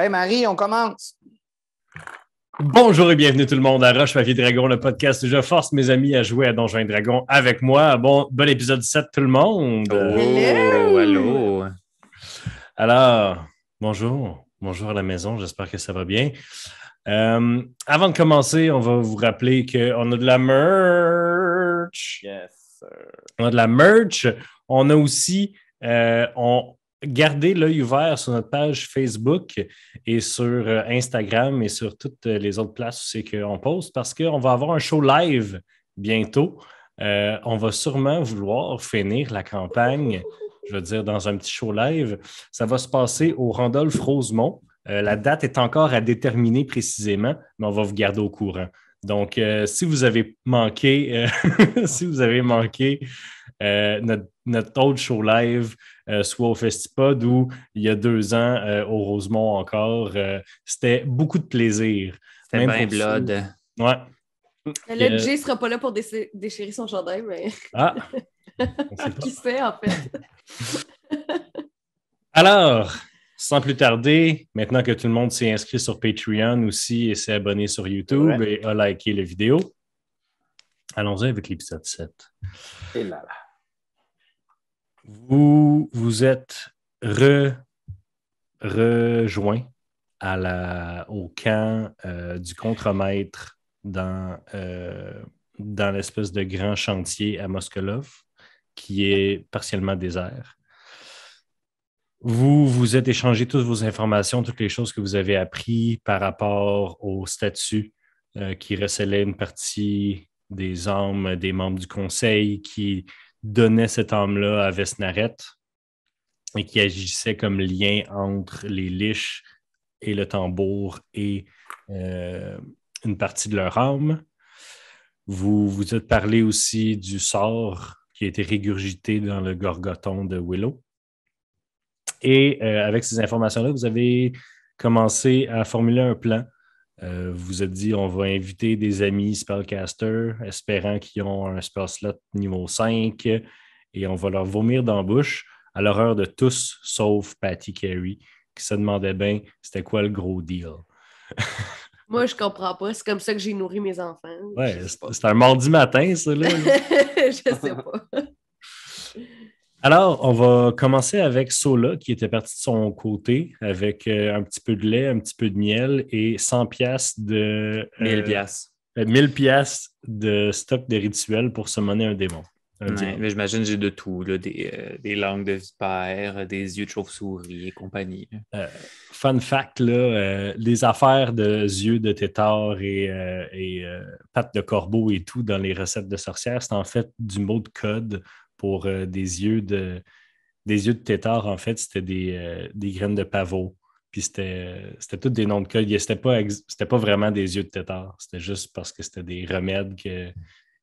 Hey Marie, on commence. Bonjour et bienvenue tout le monde à Roche Papier Dragon, le podcast où je force mes amis à jouer à Donjons et Dragons avec moi. Bon épisode 7 tout le monde. Oh, allô. Alors, bonjour à la maison, j'espère que ça va bien. Avant de commencer, on va vous rappeler qu'on a de la merch. Yes, sir. On a de la merch. On a aussi gardé l'œil ouvert sur notre page Facebook et sur Instagram et sur toutes les autres places où c'est qu'on poste parce qu'on va avoir un show live bientôt. On va sûrement vouloir finir la campagne, je veux dire, dans un petit show live. Ça va se passer au Randolph-Rosemont. La date est encore à déterminer précisément, mais on va vous garder au courant. Donc, si vous avez manqué, notre autre show live, soit au Festipod ou il y a 2 ans au Rosemont encore, c'était beaucoup de plaisir. C'était bien blood. Ouais. Là, Jay ne sera pas là pour déchirer son chandail, mais. Ah! Qui sait, en fait? Alors, sans plus tarder, maintenant que tout le monde s'est inscrit sur Patreon aussi et s'est abonné sur YouTube et a liké la vidéo, allons-y avec l'épisode 7. Et là. Vous êtes rejoint au camp du contremaître dans l'espèce de grand chantier à Moskolov qui est partiellement désert. Vous êtes échangé toutes vos informations, toutes les choses que vous avez apprises par rapport au statut qui recelait une partie des âmes des membres du conseil qui donnait cette âme-là à Vesnaret et qui agissait comme lien entre les liches et le tambour et une partie de leur âme. Vous vous êtes parlé aussi du sort qui a été régurgité dans le gorgoton de Willow. Et avec ces informations-là, vous avez commencé à formuler un plan. Vous vous êtes dit, on va inviter des amis spellcasters, espérant qu'ils ont un spell slot niveau 5, et on va leur vomir dans la bouche, à l'horreur de tous, sauf Patty Carey, qui se demandait bien c'était quoi le gros deal. Moi, je comprends pas. C'est comme ça que j'ai nourri mes enfants. Ouais, c'est un mardi matin, ça, là. Je sais pas. Alors, on va commencer avec Sola, qui était parti de son côté, avec un petit peu de lait, un petit peu de miel et 100 piastres de... 1000 piastres. 1000 piastres de stock de rituel pour summoner un démon. Ouais, mais j'imagine que j'ai de tout, là, des langues de vipère, des yeux de chauve-souris et compagnie. Fun fact, là, les affaires de yeux de tétard et pattes de corbeau et tout dans les recettes de sorcières, c'est en fait du mot de code pour des yeux de tétard. En fait, c'était des graines de pavot. Puis c'était tous des noms de code. C'était pas vraiment des yeux de tétard. C'était juste parce que c'était des remèdes qu'ils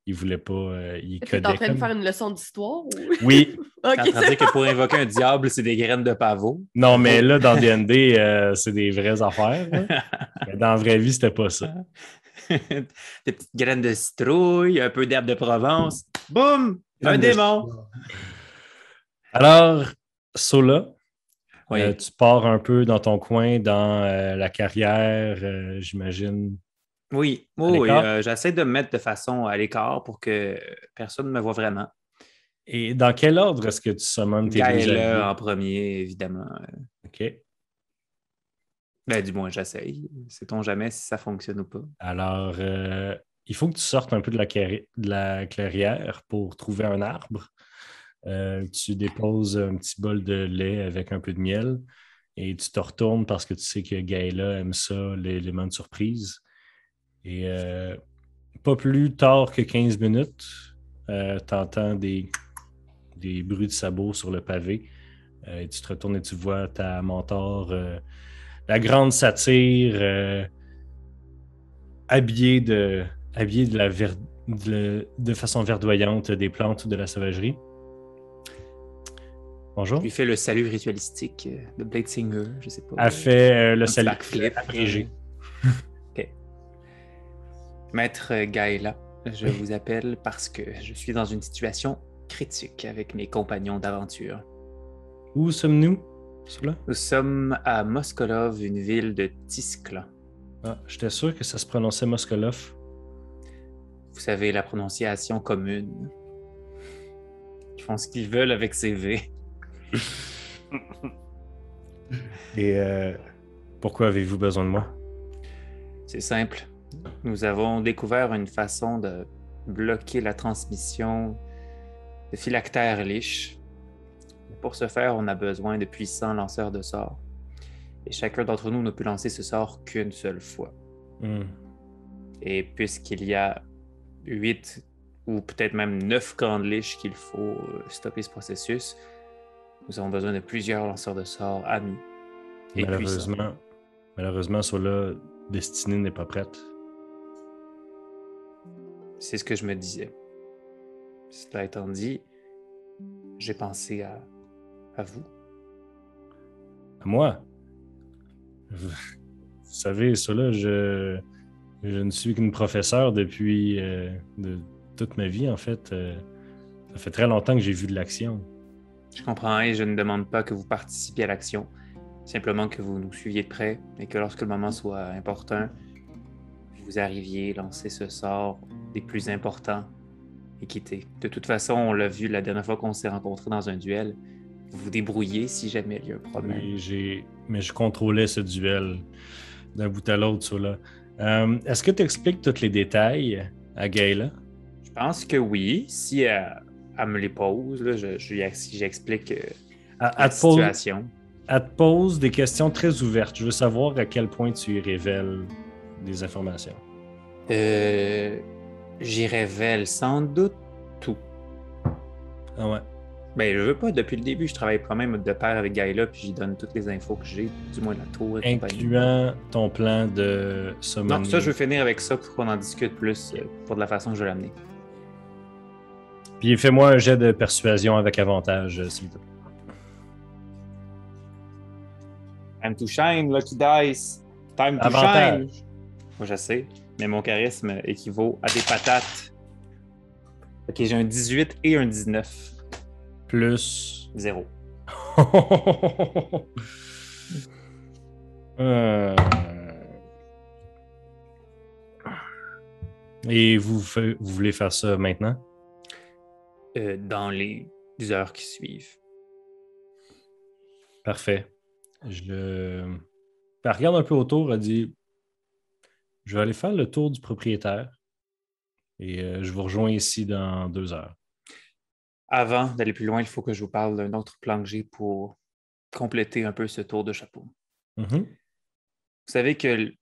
ne voulaient pas. Ils Est-ce que tu es en train de faire une leçon d'histoire? Ou... Oui. Okay. T'es en train de dire que pour invoquer un diable, c'est des graines de pavot? Non, mais là, dans D&D, c'est des vraies affaires. Mais dans la vraie vie, c'était pas ça. Des petites graines de citrouille, un peu d'herbe de Provence. Boum! Un démon! Alors, Sola, Oui. tu pars un peu dans ton coin, dans la carrière, j'imagine. Oui, j'essaie de me mettre de façon à l'écart pour que personne ne me voit vraiment. Et dans quel ordre est-ce que tu summones tes deux alliés? Gaëlla en premier, évidemment. OK. Ben, du moins, j'essaye. Sait-on jamais si ça fonctionne ou pas. Alors, il faut que tu sortes un peu de la clairière pour trouver un arbre. Tu déposes un petit bol de lait avec un peu de miel et tu te retournes parce que tu sais que Gaëlla aime ça, l'élément de surprise. Et pas plus tard que 15 minutes, tu entends des bruits de sabots sur le pavé. Et tu te retournes et tu vois ta mentor, la grande satyre, habillée de façon verdoyante des plantes de la sauvagerie. Bonjour. Je lui fais le salut ritualistique de Blade Singer, je sais pas. Elle fait le salut backflip abrégé. OK. Maître Gaëlla, je vous appelle parce que je suis dans une situation critique avec mes compagnons d'aventure. Où sommes-nous? Cela? Nous sommes à Moskolov, une ville de Tiskla. Ah, j'étais sûr que ça se prononçait Moskolov. Vous savez, la prononciation commune. Ils font ce qu'ils veulent avec ces V. Et pourquoi avez-vous besoin de moi? C'est simple. Nous avons découvert une façon de bloquer la transmission de phylactères liches. Pour ce faire, on a besoin de puissants lanceurs de sorts. Et chacun d'entre nous ne peut lancer ce sort qu'une seule fois. Hmm. Et puisqu'il y a 8 ou peut-être même 9 grandes liches qu'il faut stopper ce processus, nous avons besoin de plusieurs lanceurs de sorts amis et puissants. Malheureusement, cela, Destinée n'est pas prête. C'est ce que je me disais. Cela étant dit, j'ai pensé à vous. À moi? Vous savez, cela, je ne suis qu'une professeure depuis de toute ma vie, en fait. Ça fait très longtemps que j'ai vu de l'action. Je comprends et je ne demande pas que vous participiez à l'action, simplement que vous nous suiviez de près et que lorsque le moment soit important, vous arriviez lancer ce sort des plus importants et quitter. De toute façon, on l'a vu la dernière fois qu'on s'est rencontrés dans un duel. Vous vous débrouillez si jamais il y a un problème. Mais je contrôlais ce duel d'un bout à l'autre, cela. Est-ce que tu expliques tous les détails à Gaëla? Je pense que oui. Si elle me les pose, là, j'explique la situation. Elle te pose des questions très ouvertes. Je veux savoir à quel point tu y révèles des informations. J'y révèle sans doute tout. Ah ouais. Ben, je veux pas. Depuis le début, je travaille quand même de pair avec Gaëla, puis j'y donne toutes les infos que j'ai, du moins la tour et compagnie. Incluant ton plan de summoning. Non, ça, je veux finir avec ça pour qu'on en discute plus pour de la façon que je vais l'amener. Puis fais-moi un jet de persuasion avec avantage, s'il te plaît. Time to shine, Lucky Dice. Time to Avantage. shine. Moi, je sais, mais mon charisme équivaut à des patates. Ok, j'ai un 18 et un 19. Plus 0. Et vous voulez faire ça maintenant? Dans les heures qui suivent. Parfait. Elle regarde un peu autour, elle dit je vais aller faire le tour du propriétaire et je vous rejoins ici dans 2 heures. Avant d'aller plus loin, il faut que je vous parle d'un autre plan que j'ai pour compléter un peu ce tour de chapeau. Mm-hmm. Vous savez que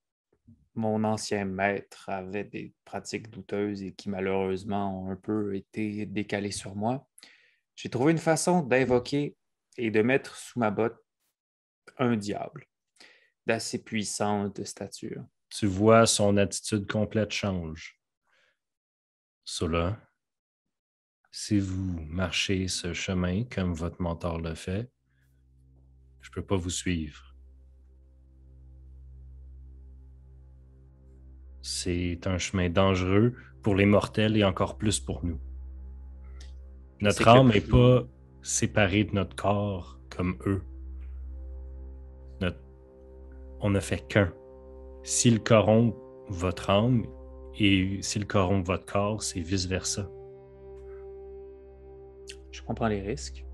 mon ancien maître avait des pratiques douteuses et qui malheureusement ont un peu été décalées sur moi. J'ai trouvé une façon d'invoquer et de mettre sous ma botte un diable d'assez puissante stature. Tu vois son attitude complète change. Cela, si vous marchez ce chemin comme votre mentor le fait, je ne peux pas vous suivre. C'est un chemin dangereux pour les mortels et encore plus pour nous. Notre âme n'est pas séparée de notre corps comme eux. On ne fait qu'un. S'il corrompt votre âme et s'il corrompt votre corps, c'est vice-versa. Je comprends les risques.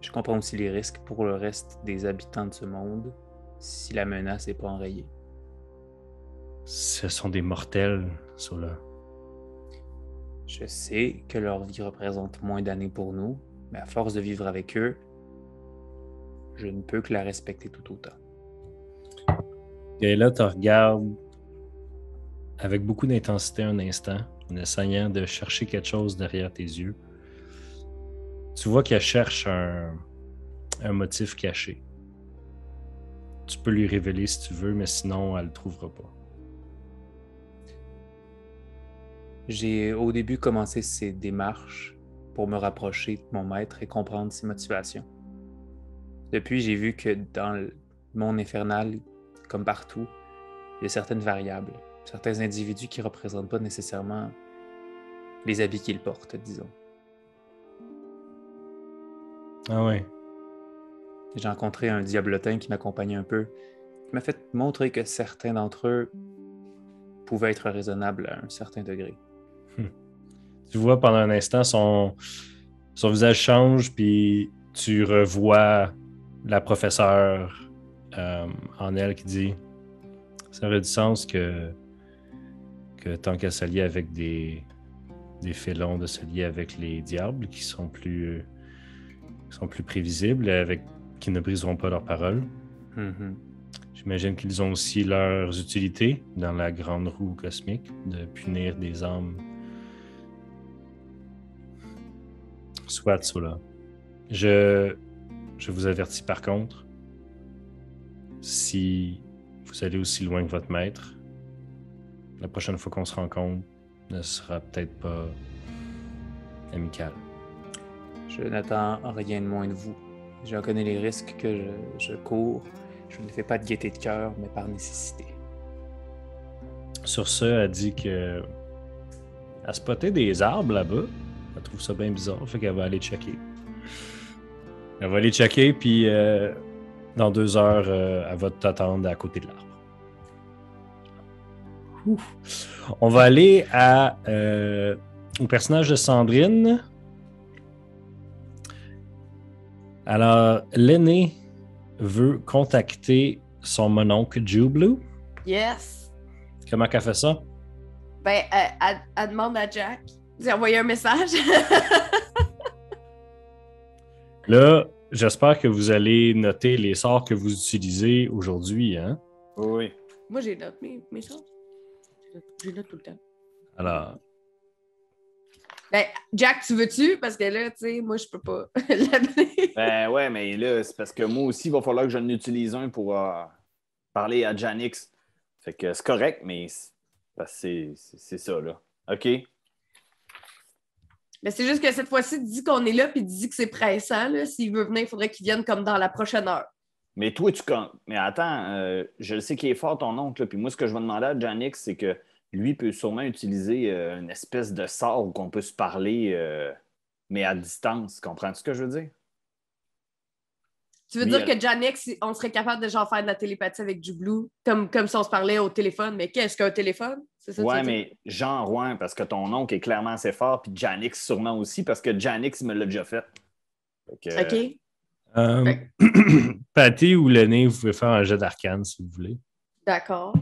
Je comprends aussi les risques pour le reste des habitants de ce monde si la menace n'est pas enrayée. Ce sont des mortels, ceux-là. Je sais que leur vie représente moins d'années pour nous, mais à force de vivre avec eux, je ne peux que la respecter tout autant. Et là, tu regardes avec beaucoup d'intensité un instant, en essayant de chercher quelque chose derrière tes yeux. Tu vois qu'elle cherche un motif caché. Tu peux lui révéler si tu veux, mais sinon, elle ne le trouvera pas. J'ai au début commencé ces démarches pour me rapprocher de mon maître et comprendre ses motivations. Depuis, j'ai vu que dans le monde infernal, comme partout, il y a certaines variables, certains individus qui ne représentent pas nécessairement les habits qu'ils portent, disons. Ah ouais. J'ai rencontré un diablotin qui m'accompagnait un peu. Il m'a fait montrer que certains d'entre eux pouvaient être raisonnables à un certain degré. Tu vois pendant un instant son visage change, puis tu revois la professeure en elle qui dit ça aurait du sens que tant qu'à s'allier avec des félons, de se lier avec les diables qui sont plus prévisibles, qui ne briseront pas leurs paroles. Mhm. J'imagine qu'ils ont aussi leurs utilités dans la grande roue cosmique de punir des âmes. Soit cela. Je vous avertis par contre, si vous allez aussi loin que votre maître, la prochaine fois qu'on se rencontre ne sera peut-être pas amical. Je n'attends rien de moins de vous. Je reconnais les risques que je cours. Je ne fais pas de gaieté de cœur, mais par nécessité. Sur ce, elle dit que elle spottait des arbres là-bas. Elle trouve ça bien bizarre, fait qu'elle va aller checker. Elle va aller checker, puis dans 2 heures, elle va t'attendre à côté de l'arbre. Ouf. On va aller au personnage de Sandrine. Alors, l'aîné veut contacter son mononcle Jublue. Yes. Comment qu'elle fait ça? Ben, elle demande à Jack d'y envoyer un message. Là, j'espère que vous allez noter les sorts que vous utilisez aujourd'hui, hein? Oui. Moi, j'ai noté mes sorts. J'ai noté tout le temps. Alors, Ben, Jack, tu veux-tu? Parce que là, tu sais, moi, je peux pas l'amener. Ben ouais, mais là, c'est parce que moi aussi, il va falloir que j'en utilise un pour parler à Janix. Fait que c'est correct, mais c'est ça, là. OK? Mais c'est juste que cette fois-ci, dis qu'on est là puis dis que c'est pressant. Là. S'il veut venir, il faudrait qu'il vienne comme dans la prochaine heure. Mais toi, mais attends, je le sais qu'il est fort, ton oncle, là, puis moi, ce que je vais demander à Janix, c'est que lui peut sûrement utiliser une espèce de sort où on peut se parler, mais à distance. Comprends-tu ce que je veux dire? Tu veux Lui, dire que Janix, on serait capable de genre faire de la télépathie avec Jublou, comme si on se parlait au téléphone. Mais qu'est-ce qu'un téléphone? C'est ça que tu Ouais, veux dire? mais genre, ouais, parce que ton oncle est clairement assez fort, puis Janix sûrement aussi, parce que Janix, il me l'a déjà fait. Fait que, OK. Patty ou l'aîné, vous pouvez faire un jet d'arcane si vous voulez. D'accord.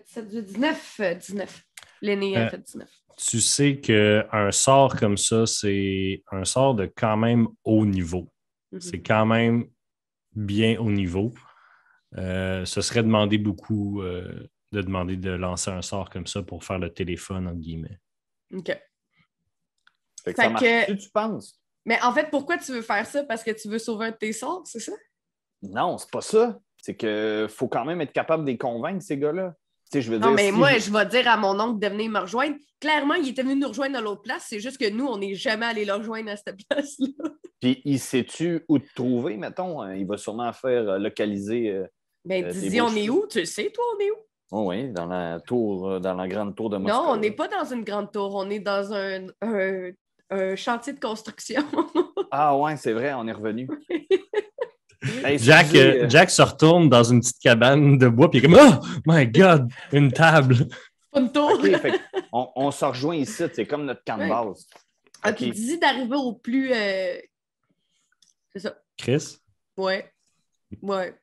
Ça veut 19. 19. L'aîné a fait 19. Tu sais qu'un sort comme ça, c'est un sort de quand même haut niveau. C'est quand même bien haut niveau. Ce serait demander beaucoup de demander de lancer un sort comme ça pour faire le téléphone, entre guillemets. OK. fait que ça marche-tu, tu penses? Mais en fait, pourquoi tu veux faire ça? Parce que tu veux sauver un de tes sorts, c'est ça? Non, c'est pas ça. C'est que faut quand même être capable de les convaincre, ces gars-là. Tu sais, je veux Non, dire, mais si moi, je vais dire à mon oncle de venir me rejoindre. Clairement, il était venu nous rejoindre à l'autre place. C'est juste que nous, on n'est jamais allé le rejoindre à cette place-là. Puis, il sait-tu où te trouver, mettons? Il va sûrement faire localiser. Ben, tes dis, beaux on est cheveux. où? Tu le sais, toi, on est où? Oh, oui, dans la tour, dans la grande tour de Moscou. Non, on n'est pas dans une grande tour. On est dans un chantier de construction. Ah ouais, c'est vrai, on est revenu. Hey, Jack, excusez, Jack se retourne dans une petite cabane de bois, puis il est comme « Oh my God! Une table! Pas une tour. OK, fait on se rejoint ici, c'est comme notre camp de Ouais. base. Ah, OK. puis dis d'arriver au plus... C'est ça. » Chris? Ouais. Ouais.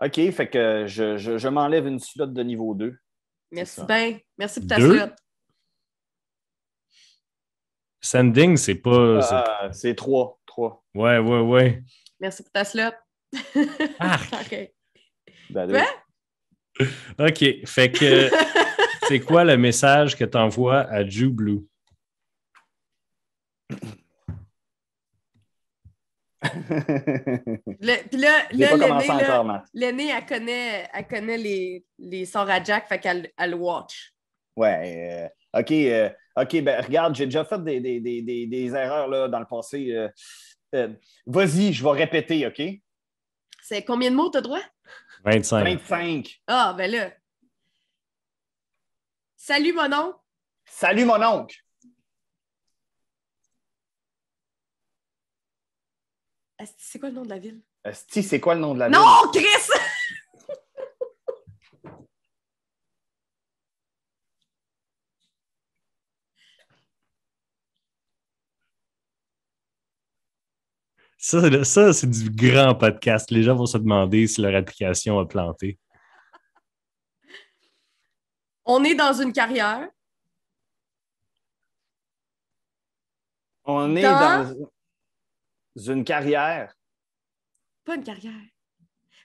OK, fait que je m'enlève une slot de niveau 2. Merci ça. bien. Merci pour ta 2? slot. Sending, c'est pas... C'est 3. Ouais. Merci pour ta slot. Arc. OK. Ben, Quoi? OK, fait que c'est quoi le message que tu envoies à Jublue? Puis là, J'ai pas commencé l'aîné, encore, Matt. l'aîné, elle connaît les sorts à Jack, fait qu'elle watch. Ouais. OK, ben regarde, j'ai déjà fait des erreurs là, dans le passé. Vas-y, je vais répéter, OK? C'est combien de mots t'as droit? 25. 25. Ah, ben là. Salut, mon oncle. Salut, mon oncle. C'est quoi le nom de la ville? Esti, c'est quoi le nom de la ville? Non, Chris! Ça, c'est du grand podcast. Les gens vont se demander si leur application a planté. On est dans une carrière. On est dans une carrière. Pas une carrière.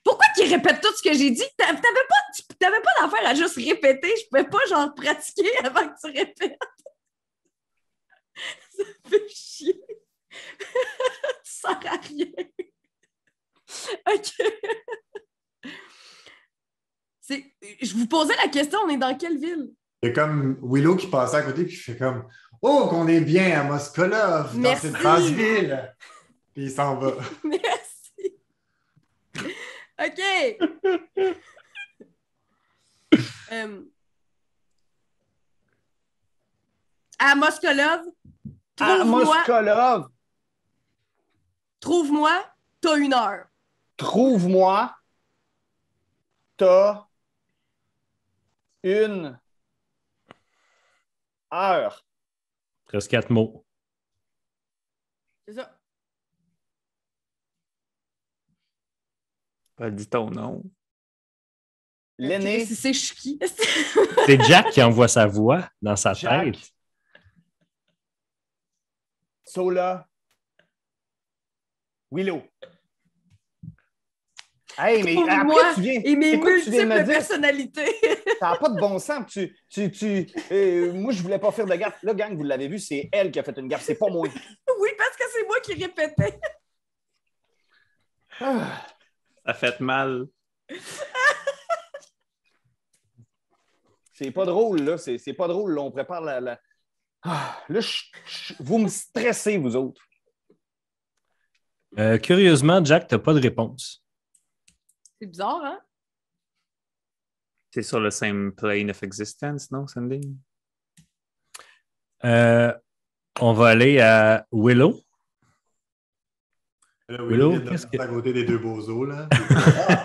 Pourquoi qu'ils répètent tout ce que j'ai dit? T'avais pas d'affaire à juste répéter. Je pouvais pas, genre, pratiquer avant que tu répètes. Ça me fait chier. Tu sers à rien. OK. Je vous posais la question, on est dans quelle ville? Il y a comme Willow qui passait à côté puis qui fait comme Oh, qu'on est bien à Moskolov, dans Merci. cette basse ville. Puis il s'en va. Merci. OK. À Moskolov, À Moskolov, trouve-moi, t'as 1 heure. trouve-moi, t'as 1 heure. Presque 4 mots. C'est ça. Pas dit ton nom. L'aîné, C'est qui? C'est Jack qui envoie sa voix dans sa Jack. tête. Sola, Willow. Hey, mais après, Moi tu viens. et mes écoute, tu viens de me multiples dire, personnalités. ça n'a pas de bon sens. Moi, je voulais pas faire de gaffe. Là, gang, vous l'avez vu, c'est elle qui a fait une gaffe, c'est pas moi. Oui, parce que c'est moi qui répétais. Ah. Ça fait mal. C'est pas drôle, là. C'est pas drôle, là. On prépare la... Ah, là, vous me stressez, vous autres. Curieusement, Jack, tu n'as pas de réponse. C'est bizarre, hein? C'est sur le same plane of existence, non, Sandy? On va aller à Willow. Là, Willow, il est qu'est-ce que... à côté des deux bozos, là.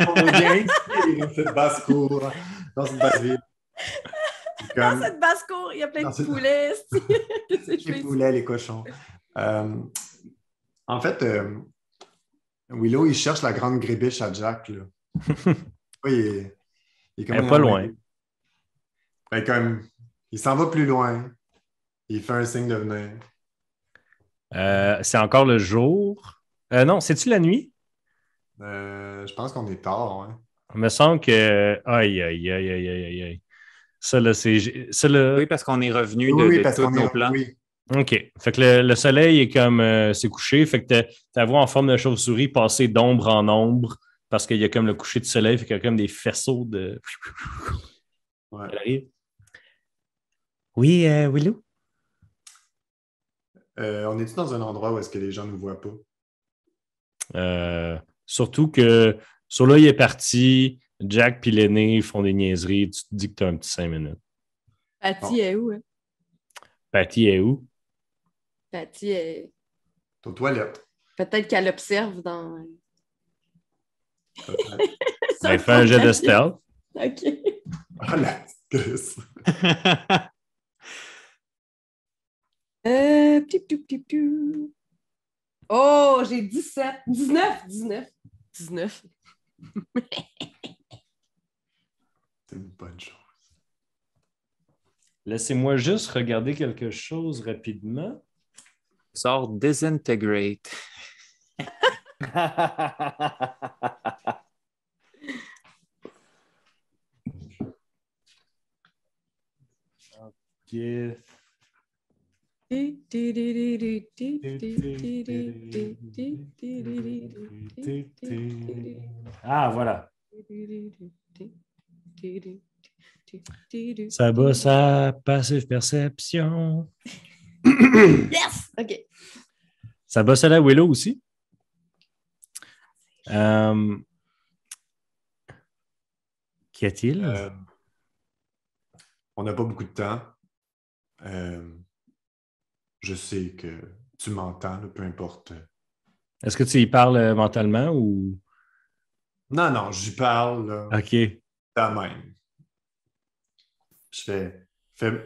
On est bien ici, dans cette basse-cour, dans cette basse-ville. Dans cette basse-cour, il y a plein de poulets. Qu'est-ce que je Les fais poulets, les cochons. En fait, Willow, il cherche la grande grébiche à Jack, là. Oui, il est Elle est pas loin. Ben, comme, il s'en va plus loin. Il fait un signe de venir. C'est encore le jour. Non, c'est-tu la nuit? Je pense qu'on est tard, hein. Il me semble que... Aïe, aïe, aïe, aïe, aïe, aïe. Ça, là, c'est... Ça, là... Oui, parce qu'on est revenu Oui, de parce tous qu'on nos est... plans. Oui. OK. Fait que le soleil est comme... c'est couché. Fait que ta voix en forme de chauve-souris passer d'ombre en ombre parce qu'il y a comme le coucher de soleil. Fait qu'il y a comme des faisceaux de... Ouais. Elle arrive. Oui, Willow? On est-tu dans un endroit où est-ce que les gens ne nous voient pas? Surtout que Soleil est parti, Jack et l'aîné font des niaiseries. Tu te dis que tu as un petit 5 minutes. Patty est où? Hein? Patty est où? Patty est... Aux toilettes. Peut-être qu'elle observe dans... Elle fait un jet de stealth. OK. Ah, la petite Oh, j'ai 19. 19. C'est une bonne chose. Laissez-moi juste regarder quelque chose rapidement. Sort Disintegrate. Yes. Ah, voilà. Ça bat sa passive perception. Yes! OK. Ça bat ça la Willow aussi. Qu'y a-t-il? On n'a pas beaucoup de temps. Je sais que tu m'entends, là, peu importe. Est-ce que tu y parles mentalement ou... Non, j'y parle, là, OK. quand même. Je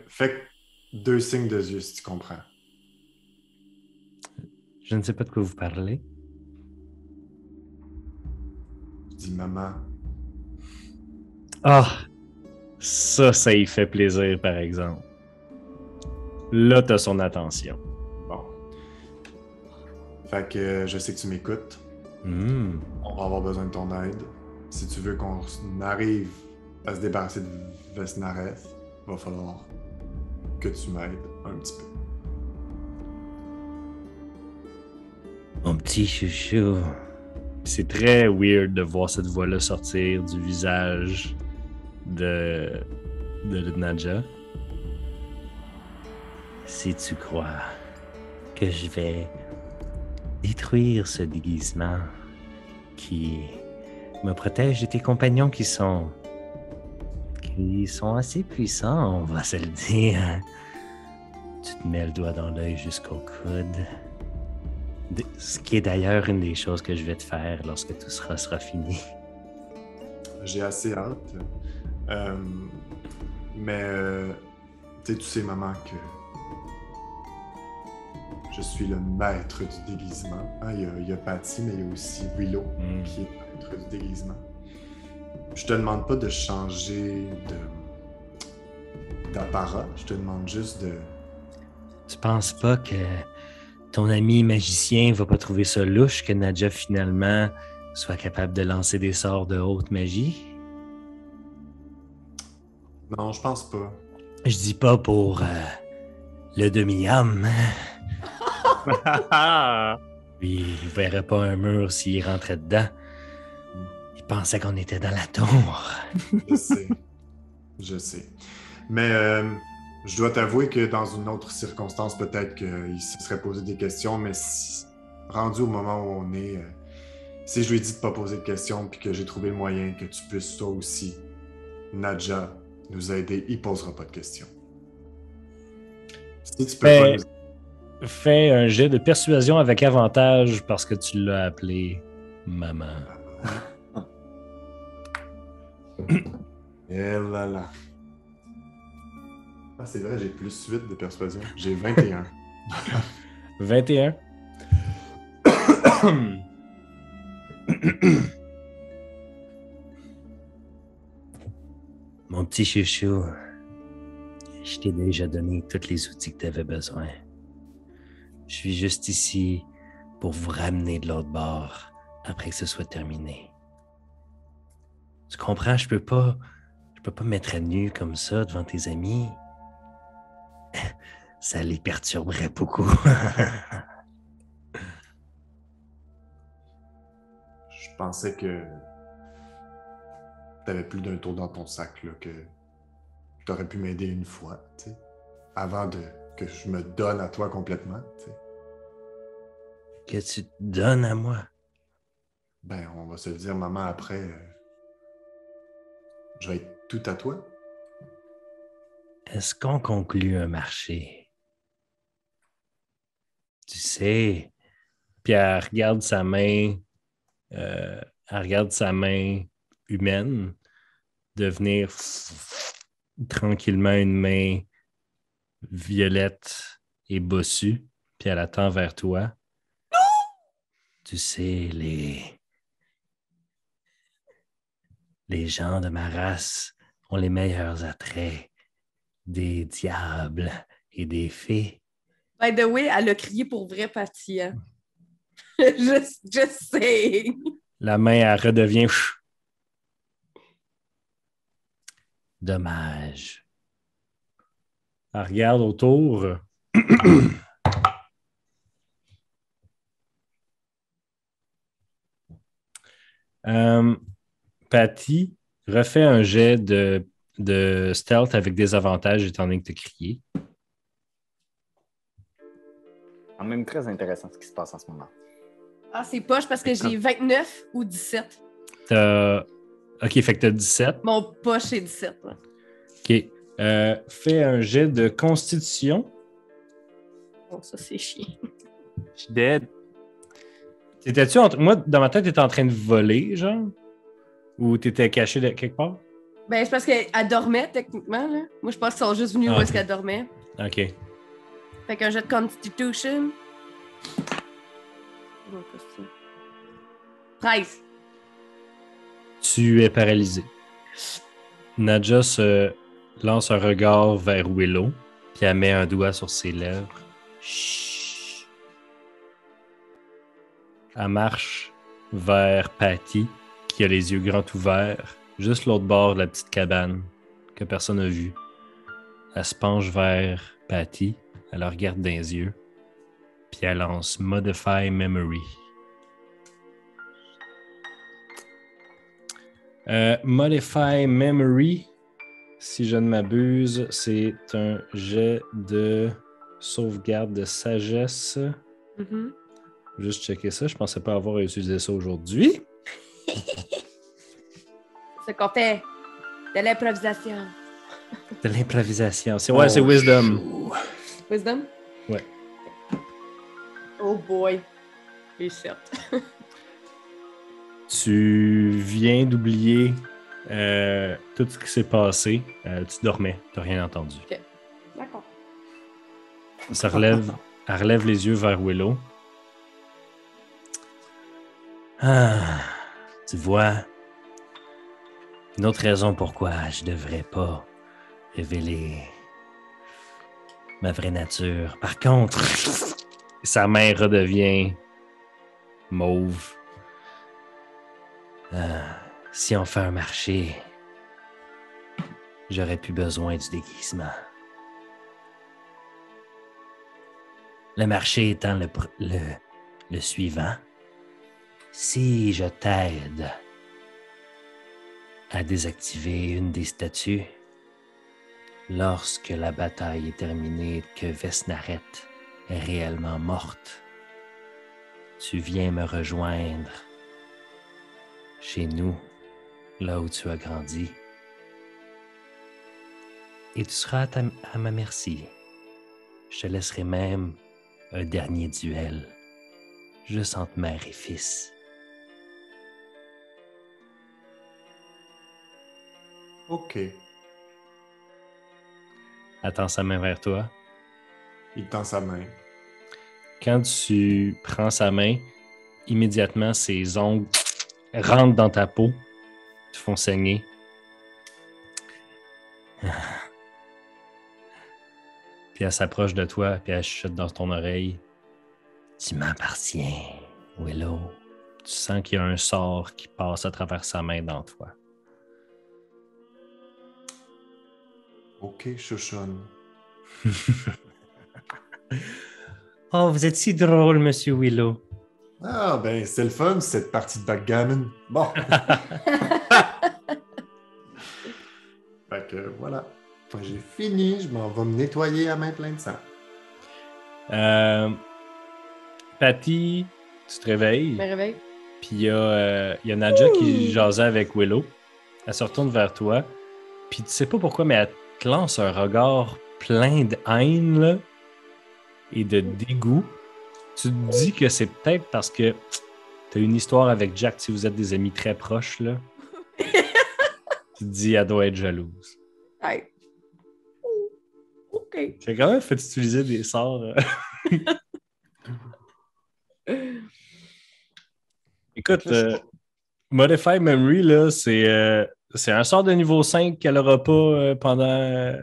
fais 2 signes de yeux, si tu comprends. Je ne sais pas de quoi vous parlez. Je dis, maman, Ah! Ça y fait plaisir, par exemple. Là, t'as son attention. bon. Fait que je sais que tu m'écoutes. Hmm. On va avoir besoin de ton aide. Si tu veux qu'on arrive à se débarrasser de Vesnareth, il va falloir que tu m'aides un petit peu. Mon petit chouchou. C'est très weird de voir cette voix-là sortir du visage de Nadja. Si tu crois que je vais détruire ce déguisement qui me protège de tes compagnons qui sont assez puissants, on va se le dire. Tu te mets le doigt dans l'œil jusqu'au coude. Ce qui est d'ailleurs une des choses que je vais te faire lorsque tout sera fini. J'ai assez hâte. Mais tu sais, maman, que je suis le maître du déguisement. Hein, il y a Patty, mais il y a aussi Willow qui est le maître du déguisement. Je te demande pas de changer d'apparat, je te demande juste de... Tu penses pas que ton ami magicien va pas trouver ça louche que Nadja finalement soit capable de lancer des sorts de haute magie? Non, je pense pas. Je dis pas pour le demi-âme. Lui, il verrait pas un mur s'il rentrait dedans. Il pensait qu'on était dans la tour. Je sais. Mais je dois t'avouer que dans une autre circonstance, peut-être qu'il se serait posé des questions, mais rendu au moment où on est, si je lui ai dit de pas poser de questions puis que j'ai trouvé le moyen que tu puisses toi aussi, Nadja, nous aider, il posera pas de questions. Si tu peux pas nous... Fais un jet de persuasion avec avantage parce que tu l'as appelé maman. Et là là. Ah, c'est vrai, j'ai plus 8 de persuasion. J'ai 21. 21. Mon petit chouchou, je t'ai déjà donné tous les outils que tu avais besoin. Je suis juste ici pour vous ramener de l'autre bord après que ce soit terminé. Tu comprends, je peux pas me mettre à nu comme ça devant tes amis. Ça les perturberait beaucoup. Je pensais que t'avais plus d'un tour dans ton sac, là, que t'aurais pu m'aider une fois, tu sais, avant que je me donne à toi complètement, tu sais. Que tu te donnes à moi. Ben, on va se le dire, maman, après, je vais être tout à toi. Est-ce qu'on conclut un marché? Tu sais, puis elle regarde sa main humaine devenir tranquillement une main violette et bossue, puis elle attend vers toi. Tu sais, les gens de ma race ont les meilleurs attraits des diables et des fées. By the way, elle a crié pour vrai, Patty. Hein? je sais. La main, elle redevient... Dommage. Elle regarde autour. Patty, refais un jet de stealth avec des avantages étant donné que tu as crié. Quand même très intéressant ce qui se passe en ce moment. Ah, c'est poche parce que j'ai 29 ou 17. OK, fait que tu as 17. Mon poche, c'est 17. Là. OK. Fais un jet de constitution. Bon, ça, c'est chiant. Je suis dead. Moi, dans ma tête, t'étais en train de voler, genre? Ou t'étais caché de quelque part? Ben, c'est parce qu'elle dormait, techniquement, là. Moi, je pense qu'ils sont juste venus où est-ce qu'elle dormait. OK. Fait qu'un jet de Constitution. Non, pas ça. 13. Tu es paralysé. Nadja se lance un regard vers Willow, puis elle met un doigt sur ses lèvres. Chut. Elle marche vers Patty, qui a les yeux grands ouverts, juste l'autre bord de la petite cabane que personne n'a vue. Elle se penche vers Patty, elle la regarde dans les yeux, puis elle lance Modify Memory. Modify Memory, si je ne m'abuse, c'est un jet de sauvegarde de sagesse. Mm-hmm. Juste checker ça, je pensais pas avoir utilisé ça aujourd'hui. Ce qu'on fait de l'improvisation. De l'improvisation. C'est Wisdom. Wisdom? Ouais. Oh boy. Les certes. Tu viens d'oublier tout ce qui s'est passé. Tu dormais, tu n'as rien entendu. Ok. D'accord. Elle relève les yeux vers Willow. Ah, tu vois, une autre raison pourquoi je devrais pas révéler ma vraie nature. Par contre, sa main redevient mauve. Si on fait un marché, j'aurais plus besoin du déguisement. Le marché étant le suivant. Si je t'aide à désactiver une des statues, lorsque la bataille est terminée et que Vesnaret est réellement morte, tu viens me rejoindre chez nous, là où tu as grandi, et tu seras à ma merci. Je te laisserai même un dernier duel, juste entre mère et fils. OK. Elle tend sa main vers toi. Il tend sa main. Quand tu prends sa main, immédiatement, ses ongles rentrent dans ta peau, te font saigner. Puis elle s'approche de toi, puis elle chuchote dans ton oreille. Tu m'appartiens, Willow. Tu sens qu'il y a un sort qui passe à travers sa main dans toi. OK, chouchonne. Oh, vous êtes si drôle, Monsieur Willow. Ah, ben, c'est le fun, cette partie de backgammon. Bon. Fait que, voilà. Quand j'ai fini, je m'en vais me nettoyer à main pleine de sang. Patty, tu te réveilles. Je me réveille. Puis il y a Nadja qui jasait avec Willow. Elle se retourne vers toi. Puis tu sais pas pourquoi, mais elle te lance un regard plein de haine là, et de dégoût. Tu te dis que c'est peut-être parce que tu as une histoire avec Jack, si vous êtes des amis très proches. Là. Tu te dis, elle doit être jalouse. Hey. OK. J'ai quand même fait utiliser des sorts. Écoute, Modify Memory, là, c'est un sort de niveau 5 qu'elle n'aura pas pendant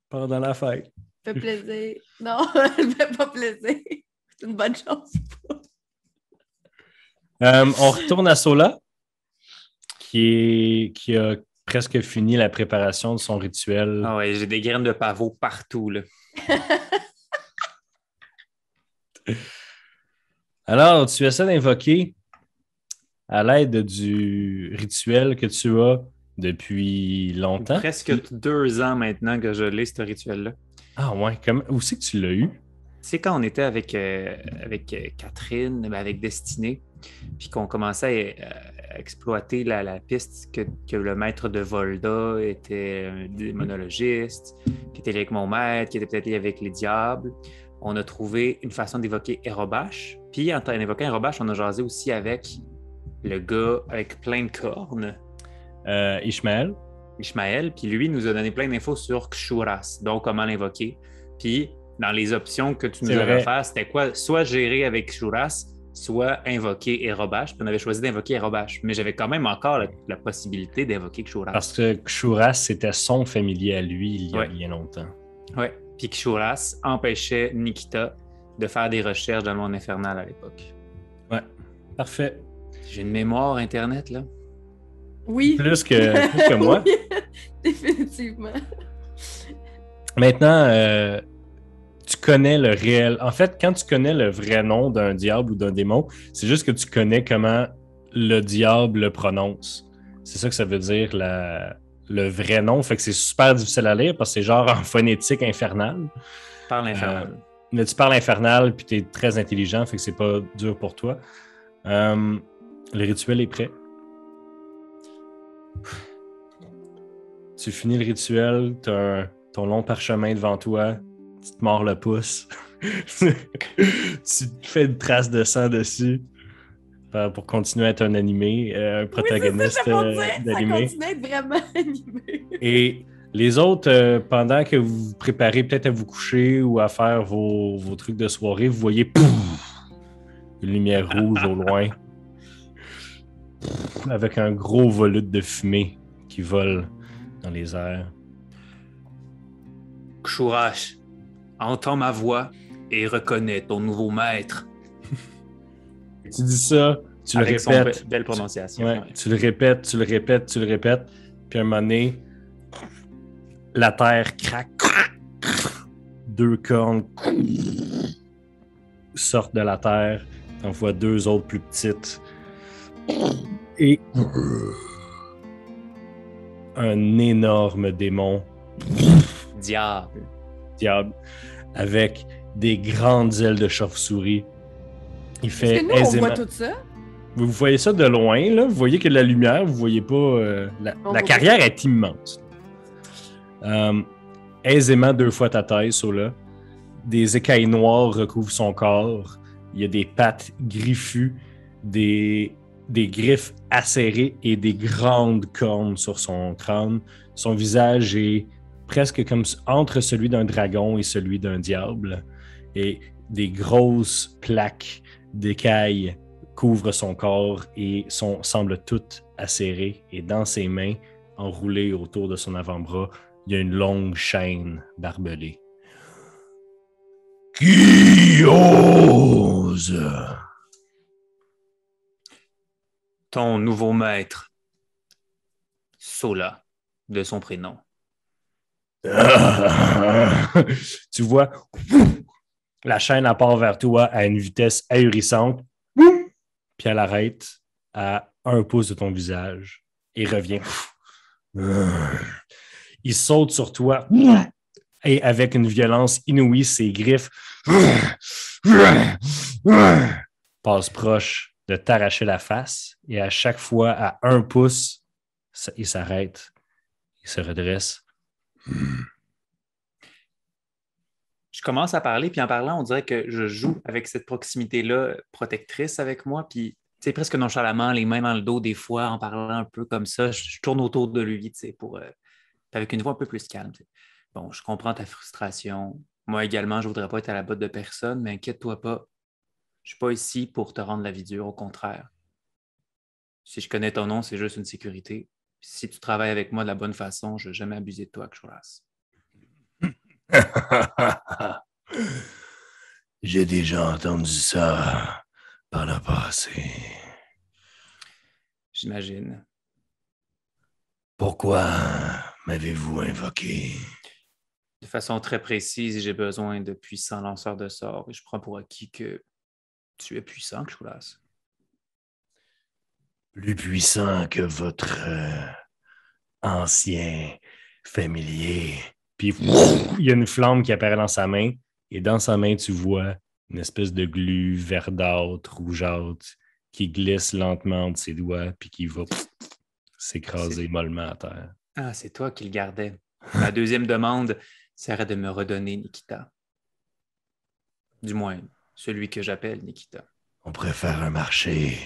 la fête. Ça fait plaisir. Non, elle me fait pas plaisir. C'est une bonne chose. On retourne à Sola, qui a presque fini la préparation de son rituel. Ah ouais, j'ai des graines de pavot partout, là. Alors, tu essaies d'invoquer à l'aide du rituel que tu as depuis longtemps. Presque 2 ans maintenant que je l'ai, ce rituel-là. Ah ouais, où c'est que tu l'as eu? sais, quand on était avec Catherine, ben, avec Destinée, puis qu'on commençait à exploiter la piste que le maître de Volda était un démonologiste, qui était lié avec mon maître, qui était peut-être lié avec les diables, on a trouvé une façon d'évoquer Erobash. Puis en évoquant Erobash, on a jasé aussi avec le gars avec plein de cornes, Ishmael. Ishmael, puis lui nous a donné plein d'infos sur Kshuras, donc comment l'invoquer. Puis dans les options que tu nous avais offertes, c'était quoi? Soit gérer avec Kshuras, soit invoquer Erobash. Puis on avait choisi d'invoquer Erobash, mais j'avais quand même encore la possibilité d'invoquer Kshuras. Parce que Kshuras, c'était son familier à lui il y a bien longtemps. Oui, puis Kshuras empêchait Nikita de faire des recherches dans le monde infernal à l'époque. Ouais, parfait. J'ai une mémoire Internet, là. Oui. Plus que moi. Oui, définitivement. Maintenant, tu connais le réel. En fait, quand tu connais le vrai nom d'un diable ou d'un démon, c'est juste que tu connais comment le diable le prononce. C'est ça que ça veut dire, le vrai nom. Fait que c'est super difficile à lire parce que c'est genre en phonétique infernale. Parle infernal. Mais tu parles infernal puis tu es très intelligent, fait que c'est pas dur pour toi. Le rituel est prêt. Tu finis le rituel, tu as ton long parchemin devant toi, tu te mords le pouce, tu te fais une trace de sang dessus pour continuer à être un animé, un protagoniste d'animé. Ça continue à être vraiment animé. Et les autres, pendant que vous vous préparez peut-être à vous coucher ou à faire vos trucs de soirée, vous voyez une lumière rouge au loin avec un gros volute de fumée qui vole dans les airs. Kshuras, entends ma voix et reconnais ton nouveau maître. Tu dis ça, tu avec le répètes. Son belle prononciation. Ouais, tu le répètes. Puis à un moment donné, la terre craque. 2 cornes sortent de la terre. T'en vois 2 autres plus petites. Et un énorme démon. Diable. Avec des grandes ailes de chauve-souris. Il fait Est-ce que nous, aisément... on voit tout ça? Vous voyez ça de loin, là. Vous voyez que la lumière, vous voyez pas... la carrière est immense. Aisément 2 fois ta taille, Sola. Des écailles noires recouvrent son corps. Il y a des pattes griffues, des griffes acérées et des grandes cornes sur son crâne. Son visage est presque comme entre celui d'un dragon et celui d'un diable. Et des grosses plaques d'écailles couvrent son corps et semblent toutes acérées. Et dans ses mains, enroulées autour de son avant-bras, il y a une longue chaîne barbelée. Qui ose? Ton nouveau maître, Sola, de son prénom. Tu vois, la chaîne part vers toi à une vitesse ahurissante, puis elle arrête à 1 pouce de ton visage et revient. Il saute sur toi et avec une violence inouïe, ses griffes passent proche de t'arracher la face et à chaque fois, à 1 pouce, il s'arrête, il se redresse. Je commence à parler, puis en parlant, on dirait que je joue avec cette proximité-là protectrice avec moi, puis presque nonchalamment, les mains dans le dos des fois, en parlant un peu comme ça, je tourne autour de lui, avec une voix un peu plus calme. T'sais. Bon, je comprends ta frustration. Moi également, je ne voudrais pas être à la botte de personne, mais inquiète-toi pas. Je ne suis pas ici pour te rendre la vie dure, au contraire. Si je connais ton nom, c'est juste une sécurité. Puis si tu travailles avec moi de la bonne façon, je ne vais jamais abuser de toi, Kshuras. J'ai déjà entendu ça par le passé. J'imagine. Pourquoi m'avez-vous invoqué? De façon très précise, j'ai besoin de puissants lanceurs de sorts et je prends pour acquis que tu es puissant, Kshuras. Plus puissant que votre ancien familier. Puis il y a une flamme qui apparaît dans sa main Et dans sa main, tu vois une espèce de glu verdâtre, rougeâtre, qui glisse lentement entre ses doigts, puis qui va s'écraser mollement à terre. Ah, c'est toi qui le gardais. Ma deuxième demande serait de me redonner Nikita. Du moins, celui que j'appelle Nikita. On pourrait faire un marché.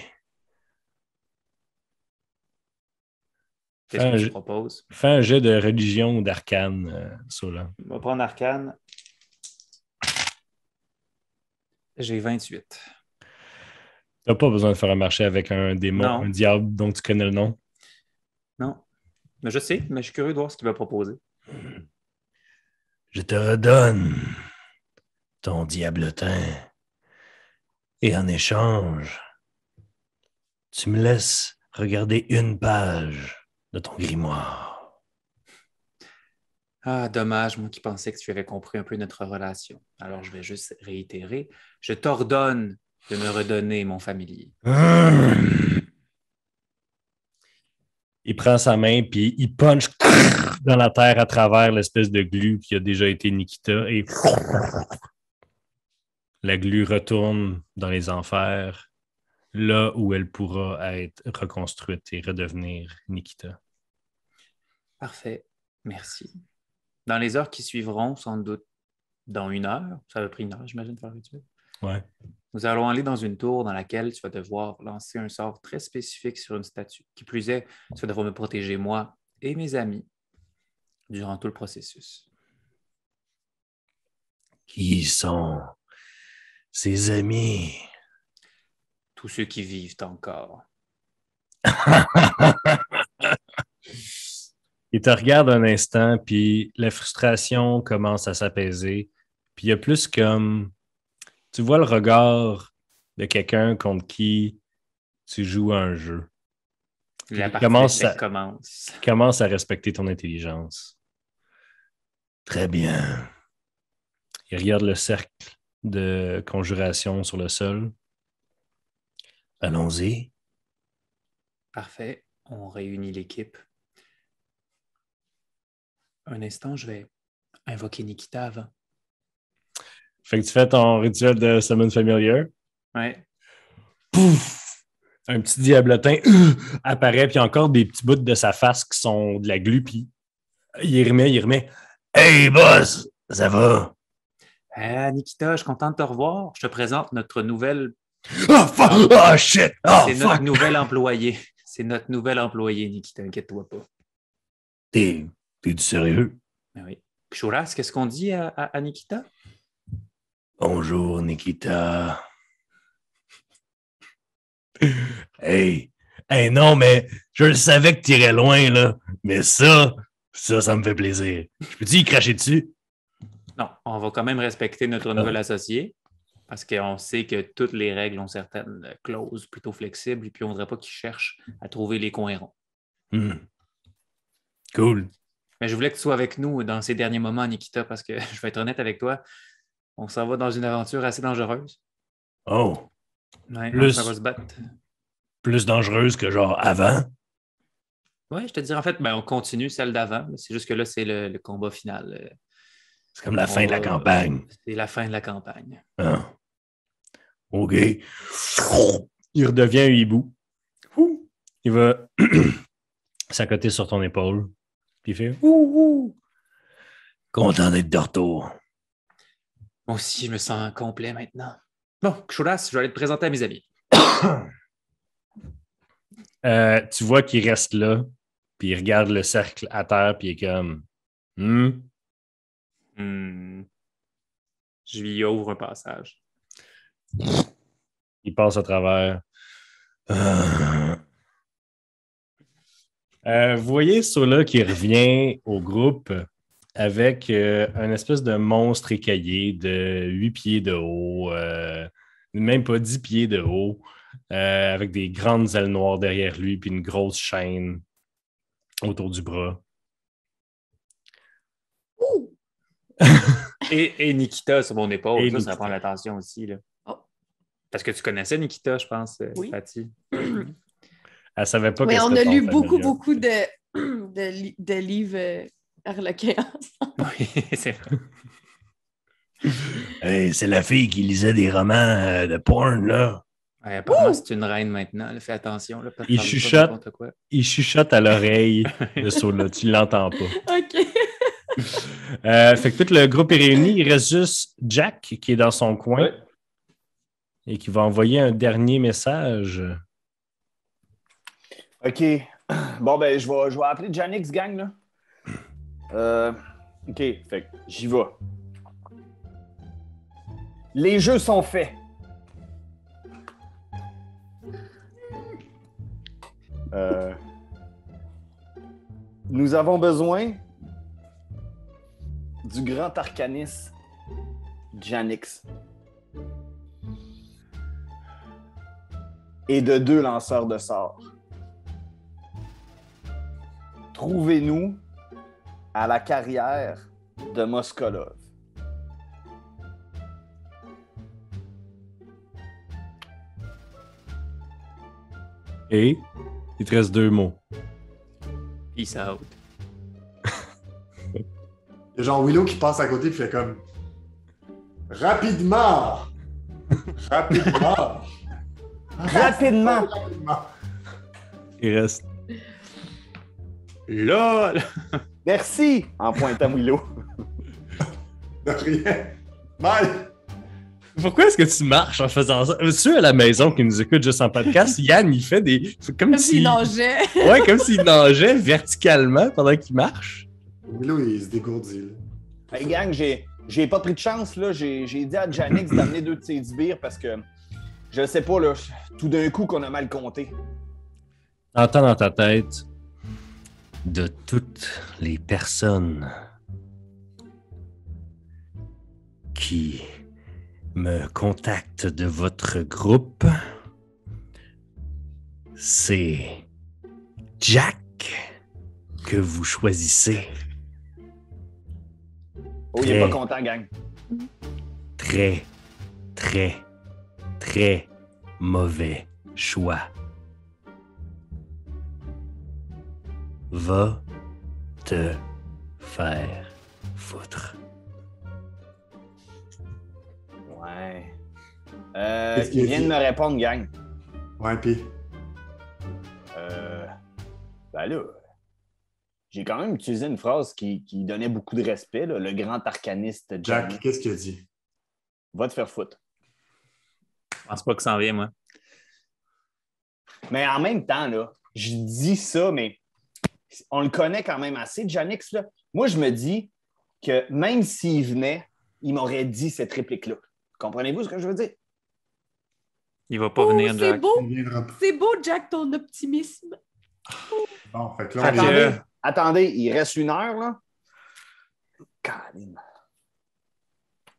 Qu'est-ce que tu proposes? Fais un jet de religion ou d'arcane, Sola. On va prendre Arcane. J'ai 28. T'as pas besoin de faire un marché avec un démon, Non. un diable dont tu connais le nom. Non. Mais je sais, mais je suis curieux de voir ce qu'il va proposer. Je te redonne ton diablotin. Et en échange, tu me laisses regarder une page de ton grimoire. Ah, dommage, moi qui pensais que tu avais compris un peu notre relation. Alors, je vais juste réitérer. Je t'ordonne de me redonner mon familier. Il prend sa main, puis il punch dans la terre à travers l'espèce de glu qui a déjà été Nikita, et la glu retourne dans les enfers, là où elle pourra être reconstruite et redevenir Nikita. Parfait, merci. Dans les heures qui suivront, sans doute dans 1 heure, ça va prendre 1 heure, j'imagine, de faire le rituel. Ouais. Nous allons aller dans une tour dans laquelle tu vas devoir lancer un sort très spécifique sur une statue. Qui plus est, tu vas devoir me protéger, moi et mes amis, durant tout le processus. Qui sont ses amis? Tous ceux qui vivent encore. Il te regarde un instant, puis la frustration commence à s'apaiser. Puis il y a plus comme... Tu vois le regard de quelqu'un contre qui tu joues à un jeu. La Il partie commence à respecter ton intelligence. Très bien. Il regarde le cercle de conjuration sur le sol. Allons-y. Parfait. On réunit l'équipe. Un instant, je vais invoquer Nikita avant. Fait que tu fais ton rituel de Summon Familiar. Ouais. Pouf! Un petit diablotin apparaît, puis il y a encore des petits bouts de sa face qui sont de la glu, puis il remet. Hey, boss! Ça va? Nikita, je suis content de te revoir. Je te présente notre nouvelle... Oh, fuck! Oh, shit! Oh, c'est fuck! notre nouvel employé. C'est notre nouvel employé, Nikita. Inquiète-toi pas. T'es-tu sérieux? Ben oui. Chouras, qu'est-ce qu'on dit à Nikita? Bonjour, Nikita. Hey, non, mais je le savais que t'irais loin, là. Mais ça me fait plaisir. Je peux-tu y cracher dessus? Non, on va quand même respecter notre nouvel associé parce qu'on sait que toutes les règles ont certaines clauses plutôt flexibles et puis on ne voudrait pas qu'il cherche à trouver les coins ronds. Cool. Mais je voulais que tu sois avec nous dans ces derniers moments, Nikita, parce que je vais être honnête avec toi, on s'en va dans une aventure assez dangereuse. Oh. Ouais, ça va se battre. Plus dangereuse que genre avant? Oui, je te dis, en fait, on continue celle d'avant. C'est juste que là, c'est le combat final. C'est comme la fin de la campagne. C'est la fin de la campagne. Ah. OK. Il redevient un hibou. Il va s'accoter sur ton épaule. Puis il fait Content d'être de retour. Moi aussi, je me sens complet maintenant. Bon, Chouras, je vais aller te présenter à mes amis. Tu vois qu'il reste là, puis il regarde le cercle à terre, puis il est comme Je lui ouvre un passage. Il passe à travers. Vous voyez Sola qui revient au groupe avec un espèce de monstre écaillé de 8 pieds de haut, même pas 10 pieds de haut, avec des grandes ailes noires derrière lui, puis une grosse chaîne autour du bras. Et Nikita sur mon épaule, Et ça Nikita. prend l'attention aussi. Là. Oh. Parce que tu connaissais Nikita, je pense, Oui. Patty. Elle savait pas Oui, que on c'était a ton lu familial. beaucoup de livres Harlequin ensemble. Oui, c'est vrai. Hey, c'est la fille qui lisait des romans de porn, là. Ouais, apparemment, c'est une reine maintenant. Là. Fais attention. Là, Il chuchote. Il chuchote à l'oreille de Sola. Tu l'entends pas. OK. Fait que tout le groupe est réuni. Il reste juste Jack qui est dans son coin Ouais. et qui va envoyer un dernier message. OK. Bon, ben, je vais appeler Janix, gang, là. OK, fait que j'y vais. Les jeux sont faits. Nous avons besoin du grand arcaniste Janix et de 2 lanceurs de sorts. Trouvez-nous à la carrière de Moskolov. Et il te reste 2 mots. Peace out. Il y a genre Willow qui passe à côté et fait comme rapidement! Rapidement! Rapidement! Rapidement! Il reste. LOL! Merci! En pointant Willow. De rien! Bye! Pourquoi est-ce que tu marches en faisant ça? Ceux à la maison qui nous écoutent juste en podcast, Yann, il fait des. Comme s'il nageait. Ouais, comme s'il nageait verticalement pendant qu'il marche. Willow, il se dégourdit. Là. Hey gang, j'ai pas pris de chance, là. J'ai dit à Janix d'amener 2 de ses sbires parce que je sais pas, là, tout d'un coup qu'on a mal compté. Entends dans ta tête de toutes les personnes qui me contactent de votre groupe, c'est Jack que vous choisissez. Oh, il est pas content, gang. Très, très, très mauvais choix. Va te faire foutre. Ouais. Qu'est-ce qu'il Il a vient dit? de me répondre, gang. Ouais, pis. Ben là, j'ai quand même utilisé une phrase qui donnait beaucoup de respect, là, le grand arcaniste Jack, Jack. qu'est-ce qu'il a dit? Va te faire foutre. Je pense pas que ça en vient, moi. Mais en même temps, là, je dis ça, mais on le connaît quand même assez, Janix, là. Moi, je me dis que même s'il venait, il m'aurait dit cette réplique-là. Comprenez-vous ce que je veux dire? Il va pas Oh, venir, c'est Jack. beau. Il viendra pas. C'est beau, Jack, ton optimisme. Bon, fait que là, on Attends. vient- Attendez, il reste 1 heure, là. Caroline.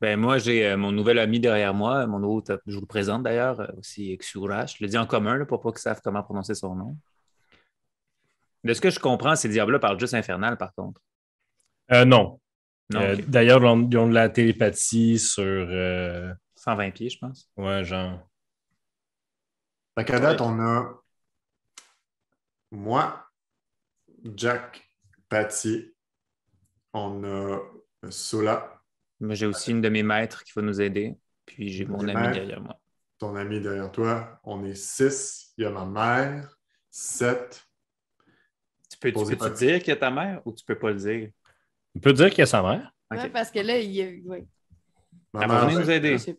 Ben, moi, j'ai mon nouvel ami derrière moi, mon autre, je vous le présente d'ailleurs, aussi Xura. Je le dis en commun là, pour pas qu'ils savent comment prononcer son nom. De ce que je comprends, ces diables-là parlent juste infernal, par contre. Non. Non, ok. D'ailleurs, ils ont de la télépathie sur... 120 pieds, je pense. ouais, genre... Fait qu'à date, on a moi, Jack, Patty, on a Sola, Moi, j'ai aussi une de mes maîtres qui va nous aider. Puis j'ai mon Des ami maîtres. derrière moi. ton ami derrière toi. On est 6. Il y a ma mère, 7. Tu Posez peux pas te de- dire qu'il y a ta mère ou tu peux pas le dire? Il peut dire qu'il y a sa mère. Ok. Ouais, parce que là, ouais. Ma Elle mère va venir va nous être aider.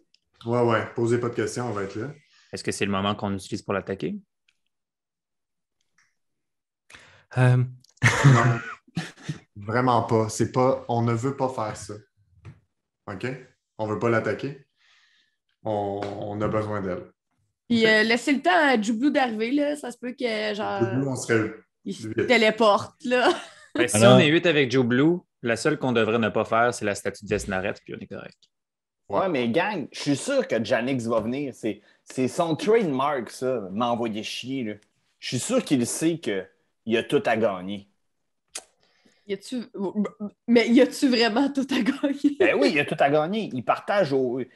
là. Ouais. Posez pas de questions, on va être là. Est-ce que c'est le moment qu'on utilise pour l'attaquer? Non. Vraiment pas. C'est pas. On ne veut pas faire ça. OK? On veut pas l'attaquer. On a besoin d'elle. Puis laissez le temps à Jublou d'arriver, là. Ça se peut que, genre, Nous, on serait. il se huit. téléporte, là. Ben, si Alors- on est 8 avec Joe Blue, la seule qu'on devrait ne pas faire, c'est la statue de Vesnaret, puis on est correct. Ouais, mais gang, je suis sûr que Janix va venir. C'est son trademark, ça, m'envoyer chier. Là. Je suis sûr qu'il sait qu'il a tout à gagner. Mais y a-tu vraiment tout à gagner? Ben oui, il a tout à gagner.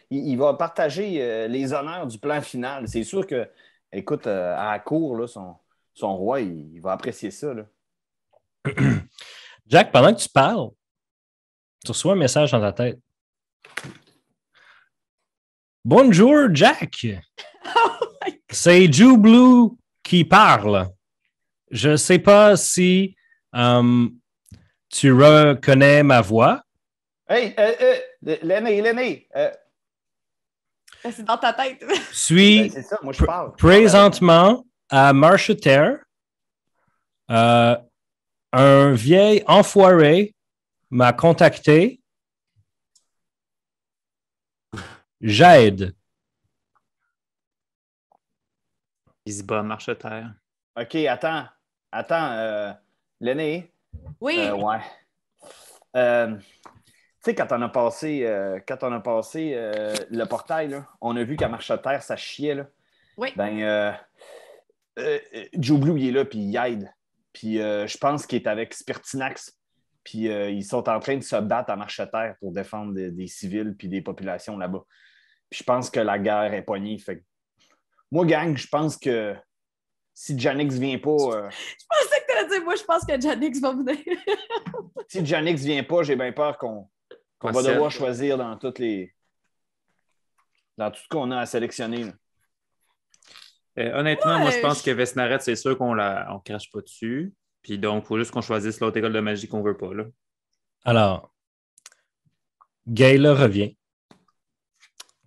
Il va partager les honneurs du plan final. C'est sûr que, écoute, à la cour, là, son roi, il va apprécier ça. Là. Jack, pendant que tu parles, tu reçois un message dans ta tête. Bonjour, Jack. Oh my God. C'est Joe Blue qui parle. Je ne sais pas si tu reconnais ma voix. Hey, l'aîné. C'est dans ta tête. Je suis C'est ça, moi je parle. présentement à Marcheterre. Un vieil enfoiré m'a contacté. J'aide. Il se bat, marche à terre. OK, attends, l'aîné. Oui. Ouais. Tu sais, quand on a passé le portail, là, on a vu qu'à Marcheterre, ça chiait. Là. Oui. Ben, Joe Blue, il est là, puis il aide. Puis je pense qu'il est avec Spirtinax. Puis ils sont en train de se battre à Marcheterre pour défendre des civils puis des populations là-bas. Puis je pense que la guerre est poignée. Fait que... Moi, gang, je pense que si Janix vient pas... Je pensais que tu allais dire, moi, je pense que Janix va venir. Si Janix vient pas, j'ai bien peur qu'on va devoir choisir dans tout ce qu'on a à sélectionner. Honnêtement, moi, je pense je- que Vesnaret, c'est sûr qu'on crache pas dessus. Puis donc, il faut juste qu'on choisisse l'autre école de magie qu'on veut pas. Là. Alors, Gayla revient.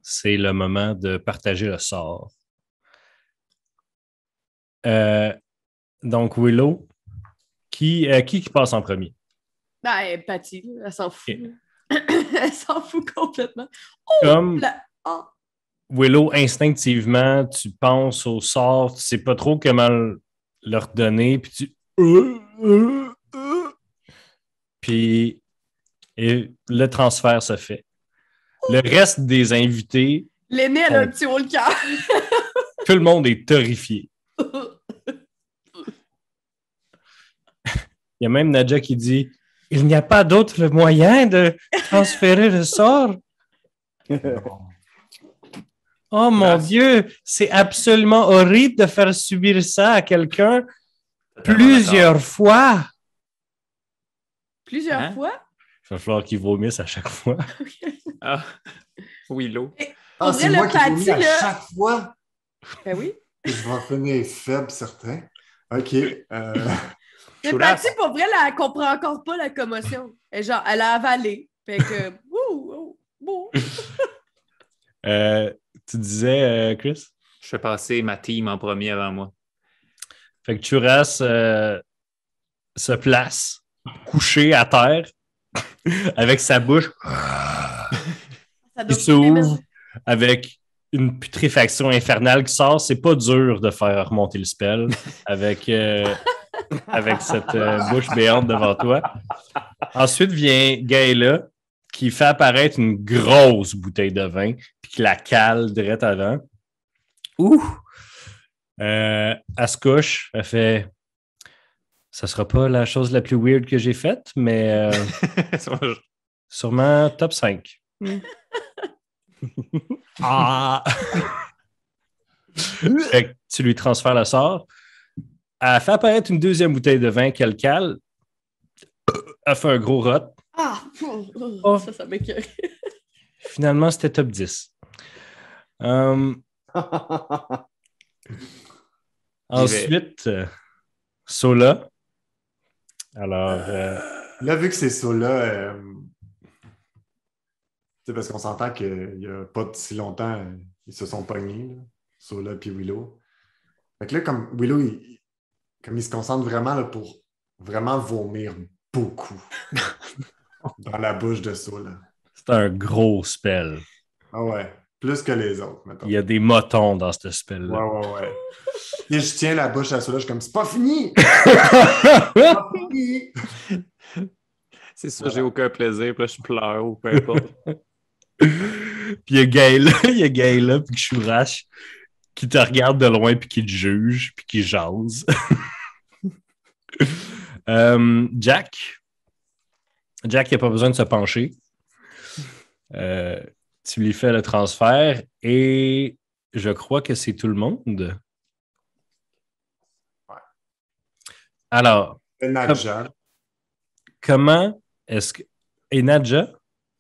C'est le moment de partager le sort. Donc, Willow, qui passe en premier? Ben, Patty, elle s'en fout. Ok. Elle s'en fout complètement. Oh, Comme oh. Willow, instinctivement, tu penses au sort, tu sais pas trop comment leur donner, puis tu... Puis et le transfert se fait. Le reste des invités, L'aîné, elle a un petit haut le cœur. tout le monde est horrifié. Il y a même Nadja qui dit « Il n'y a pas d'autre moyen de transférer le sort. » Oh mon Dieu, c'est absolument horrible de faire subir ça à quelqu'un plusieurs fois. Plusieurs Hein? fois? Il va falloir qu'il vomisse à chaque fois. Ah, Willow. Ah, Pour c'est vrai, moi le qui vomis à Patty, là- chaque fois. Ben oui. Je vais en finir faible, certain. OK. Mais Chouras. Patty, pour vrai, là, elle comprend encore pas la commotion. Et genre, elle a avalé. Fait que, wouh. Tu disais, Chris? Je fais passer ma team en premier avant moi. Fait que Churas se place, couché à terre, avec sa bouche Ça qui doit s'ouvre avec une putréfaction infernale qui sort. C'est pas dur de faire remonter le spell avec, avec cette bouche béante devant toi. Ensuite vient Gaëla qui fait apparaître une grosse bouteille de vin puis qui la cale direct avant. Ouh! Elle se couche, elle fait ça sera pas la chose la plus weird que j'ai faite, mais sûrement top 5. Ah! Fait que tu lui transfères le sort. Elle fait apparaître une deuxième bouteille de vin qu'elle cale. Elle fait un gros rot. Ah, Oh. ça m'écoeure. Finalement, c'était top 10. Ensuite, Sola. Alors, Là, vu que c'est ça, là, parce qu'on s'entend qu'il n'y a pas si longtemps, ils se sont pognés, là, Sola et Willow. Fait que là, comme Willow, comme il se concentre vraiment là, pour vraiment vomir beaucoup dans la bouche de Sola. c'est un gros spell. Ah ouais, plus que les autres, mettons. Il y a des motons dans ce spell-là. Ouais. Et je tiens la bouche à Sola, je suis comme, c'est pas fini! C'est pas fini! C'est ça, j'ai aucun plaisir, puis là, je pleure ou peu importe. Puis il y a Gaëla, puis Chourache qui te regarde de loin, puis qui te juge, puis qui jase. Jack, il n'a pas besoin de se pencher. Tu lui fais le transfert et je crois que c'est tout le monde. Ouais. Alors, Nadja. comment est-ce que... Et Nadja?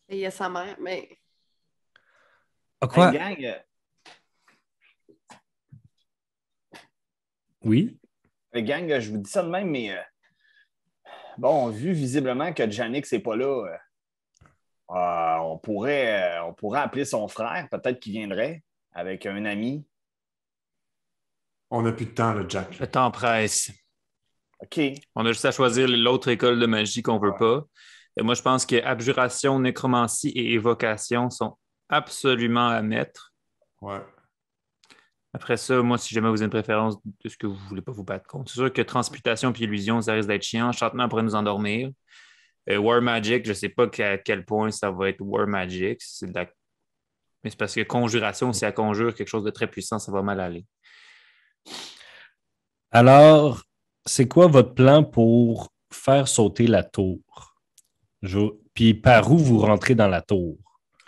Et il y a sa mère, mais... Ah, quoi? Hey, gang, Oui? gang, je vous dis ça de même, mais bon, vu visiblement que Janix n'est pas là, on pourrait appeler son frère, peut-être qu'il viendrait avec un ami. On n'a plus de temps, là, Jack. Le temps presse. OK. On a juste à choisir l'autre école de magie qu'on veut pas. Et moi, je pense que abjuration, nécromancie et évocation sont absolument à mettre. Ouais. Après ça, moi, si jamais vous avez une préférence de ce que vous voulez pas vous battre contre, c'est sûr que transmutation puis illusion, ça risque d'être chiant. Enchantement pourrait nous endormir. War Magic, je sais pas à quel point ça va être War Magic. Mais c'est parce que conjuration, si elle conjure quelque chose de très puissant, ça va mal aller. Alors, c'est quoi votre plan pour faire sauter la tour? Puis par où vous rentrez dans la tour?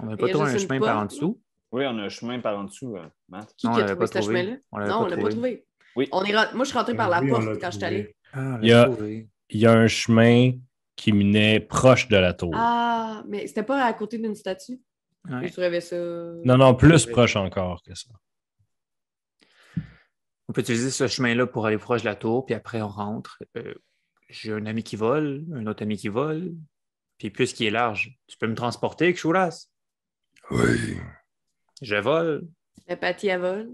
On n'a Il pas y a trouvé un juste une chemin par en porte, dessous. Oui, on a un chemin par en dessous, Matt. Qui Non, qui on a l'avait trouvé pas ce trouvé. chemin-là? On l'avait Non, pas on l'a pas trouvé. trouvé. Oui. Moi, je suis rentrée par la Oui, on porte l'a quand je suis trouvé. allée. Ah, on Il y a- l'a trouvé. Il y a un chemin qui menait proche de la tour. Ah, mais c'était pas à côté d'une statue? Ouais. Je rêvais ça. Non, plus proche encore que ça. On peut utiliser ce chemin-là pour aller proche de la tour, puis après, on rentre. J'ai un ami qui vole, un autre ami qui vole, puis plus qui est large. Tu peux me transporter, Kshouras? Oui. Je vole. La Patty à vol.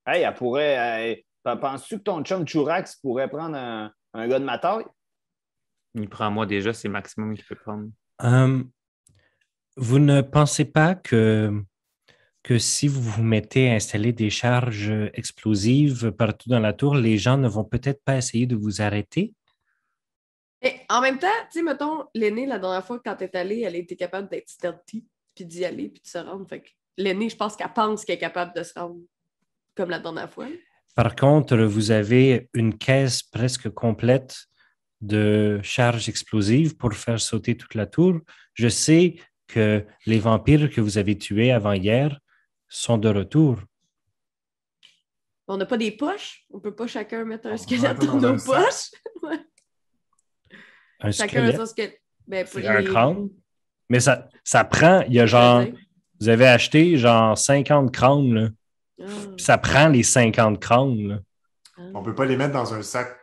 Hey, elle pourrait. Penses-tu que ton chum Churax pourrait prendre un gars de ma taille? Il prend moi déjà, c'est le maximum qu'il peut prendre. Vous ne pensez pas que si vous vous mettez à installer des charges explosives partout dans la tour, les gens ne vont peut-être pas essayer de vous arrêter? Et en même temps, tu sais, mettons, l'aînée, la dernière fois, quand t'es allée, elle était capable d'être stealthy, puis d'y aller, puis de se rendre. Fait que l'aînée, je pense qu'elle pense qu'elle est capable de se rendre comme la dernière fois. Par contre, vous avez une caisse presque complète de charges explosives pour faire sauter toute la tour. Je sais que les vampires que vous avez tués avant hier sont de retour. On n'a pas des poches? On peut pas chacun mettre un On squelette va dans dans nos un sac. poches? Ouais. Un Chacun a squelette, son squelette. Ben, pour c'est un crâne. Mais ça prend, il y a genre, vous avez acheté genre 50 crânes, là. Puis ça prend les 50 crânes, là. On peut pas les mettre dans un sac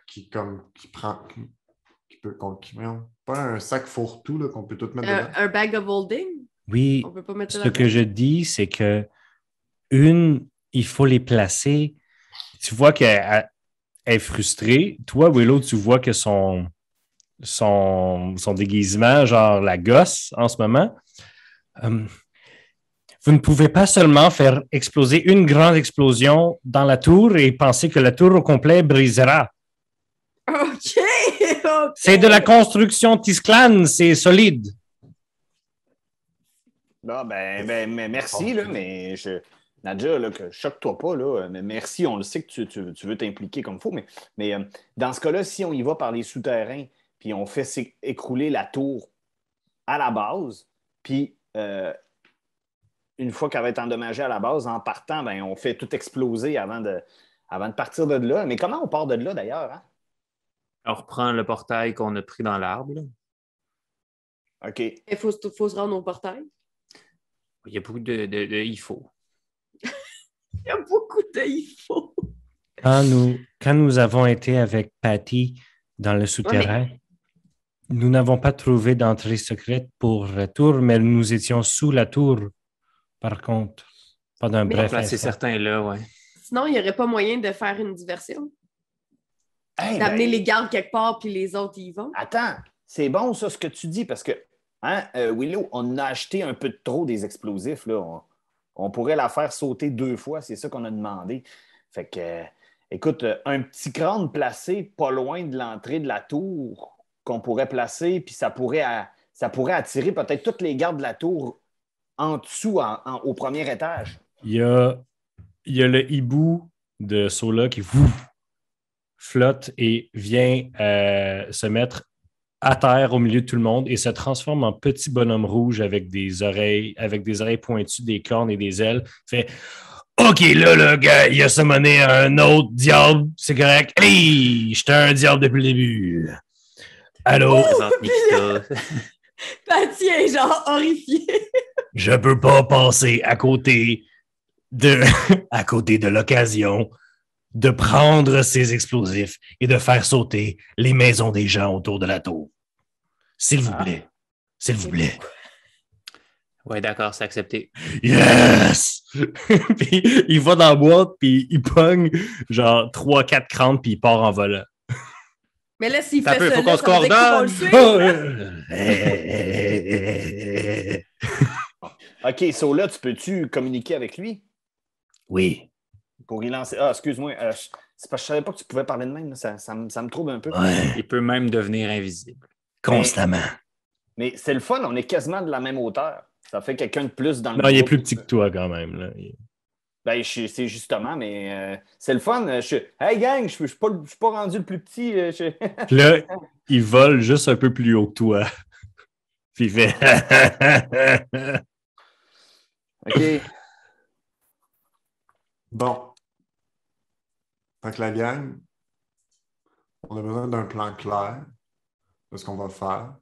pas un sac fourre-tout là, qu'on peut tout mettre dedans. Un bag of holding? Oui, On peut pas mettre ça ce là-dedans? que je dis, c'est que il faut les placer. Tu vois qu'elle est frustrée. Toi, Willow, tu vois que son déguisement, genre la gosse en ce moment. Vous ne pouvez pas seulement faire exploser une grande explosion dans la tour et penser que la tour au complet brisera. OK! C'est de la construction Tisclan, c'est solide. Non, mais merci, là, mais Nadja, là, que choque-toi pas, là, mais merci, on le sait que tu veux t'impliquer comme il faut, mais dans ce cas-là, si on y va par les souterrains, puis on fait écrouler la tour à la base, puis une fois qu'elle va être endommagée à la base, en partant, ben, on fait tout exploser avant de partir de là. Mais comment on part de là, d'ailleurs? Hein? On reprend le portail qu'on a pris dans l'arbre. Là. OK. Il faut se rendre au portail. Il y a beaucoup de il faut. Il y a beaucoup de il faut. Quand nous avons été avec Patty dans le souterrain, nous n'avons pas trouvé d'entrée secrète pour la tour, mais nous étions sous la tour, par contre, pendant un bref C'est instant. certain là, ouais. Sinon, il n'y aurait pas moyen de faire une diversion? Hey, D'amener les gardes quelque part, puis les autres y vont? Attends, c'est bon ça ce que tu dis, parce que, Willow, on a acheté un peu de trop des explosifs, là. On pourrait la faire sauter 2 fois, c'est ça qu'on a demandé. Fait que, écoute, un petit crâne placé pas loin de l'entrée de la tour qu'on pourrait placer, puis ça pourrait attirer peut-être toutes les gardes de la tour en dessous, au premier étage. Il y a le hibou de Sola qui flotte et vient se mettre à terre au milieu de tout le monde et se transforme en petit bonhomme rouge avec des oreilles pointues, des cornes et des ailes. Fait OK, là, le gars, il a summoné un autre diable, c'est correct. Hey, j'étais un diable depuis le début. Allô? Présente Nikita. Patty est genre horrifiée. Je peux pas passer à côté de l'occasion de prendre ces explosifs et de faire sauter les maisons des gens autour de la tour. S'il vous plaît. S'il vous plaît. Ouais, d'accord, c'est accepté. Yes! Puis il va dans la boîte, puis il pogne genre 3-4 crânes, puis il part en volant. Mais là, s'il Ça fait peut, ça, faut là, qu'on ça se veut dire qu'il va coordonne. le suivre. OK, so là, peux-tu communiquer avec lui Oui. pour y lancer? Ah, excuse-moi. C'est parce que je savais pas que tu pouvais parler de même. Là. Ça me trouble un peu. Ouais. Il peut même devenir invisible. Constamment. Mais c'est le fun, on est quasiment de la même hauteur. Ça fait quelqu'un de plus dans le Non, il est groupe. plus petit que toi quand même. Là. Ben, c'est justement, mais c'est le fun. Hey gang, je suis pas rendu le plus petit. Puis là, il vole juste un peu plus haut que toi. Puis il fait. OK. Bon. Fait que la gang, on a besoin d'un plan clair de ce qu'on va faire.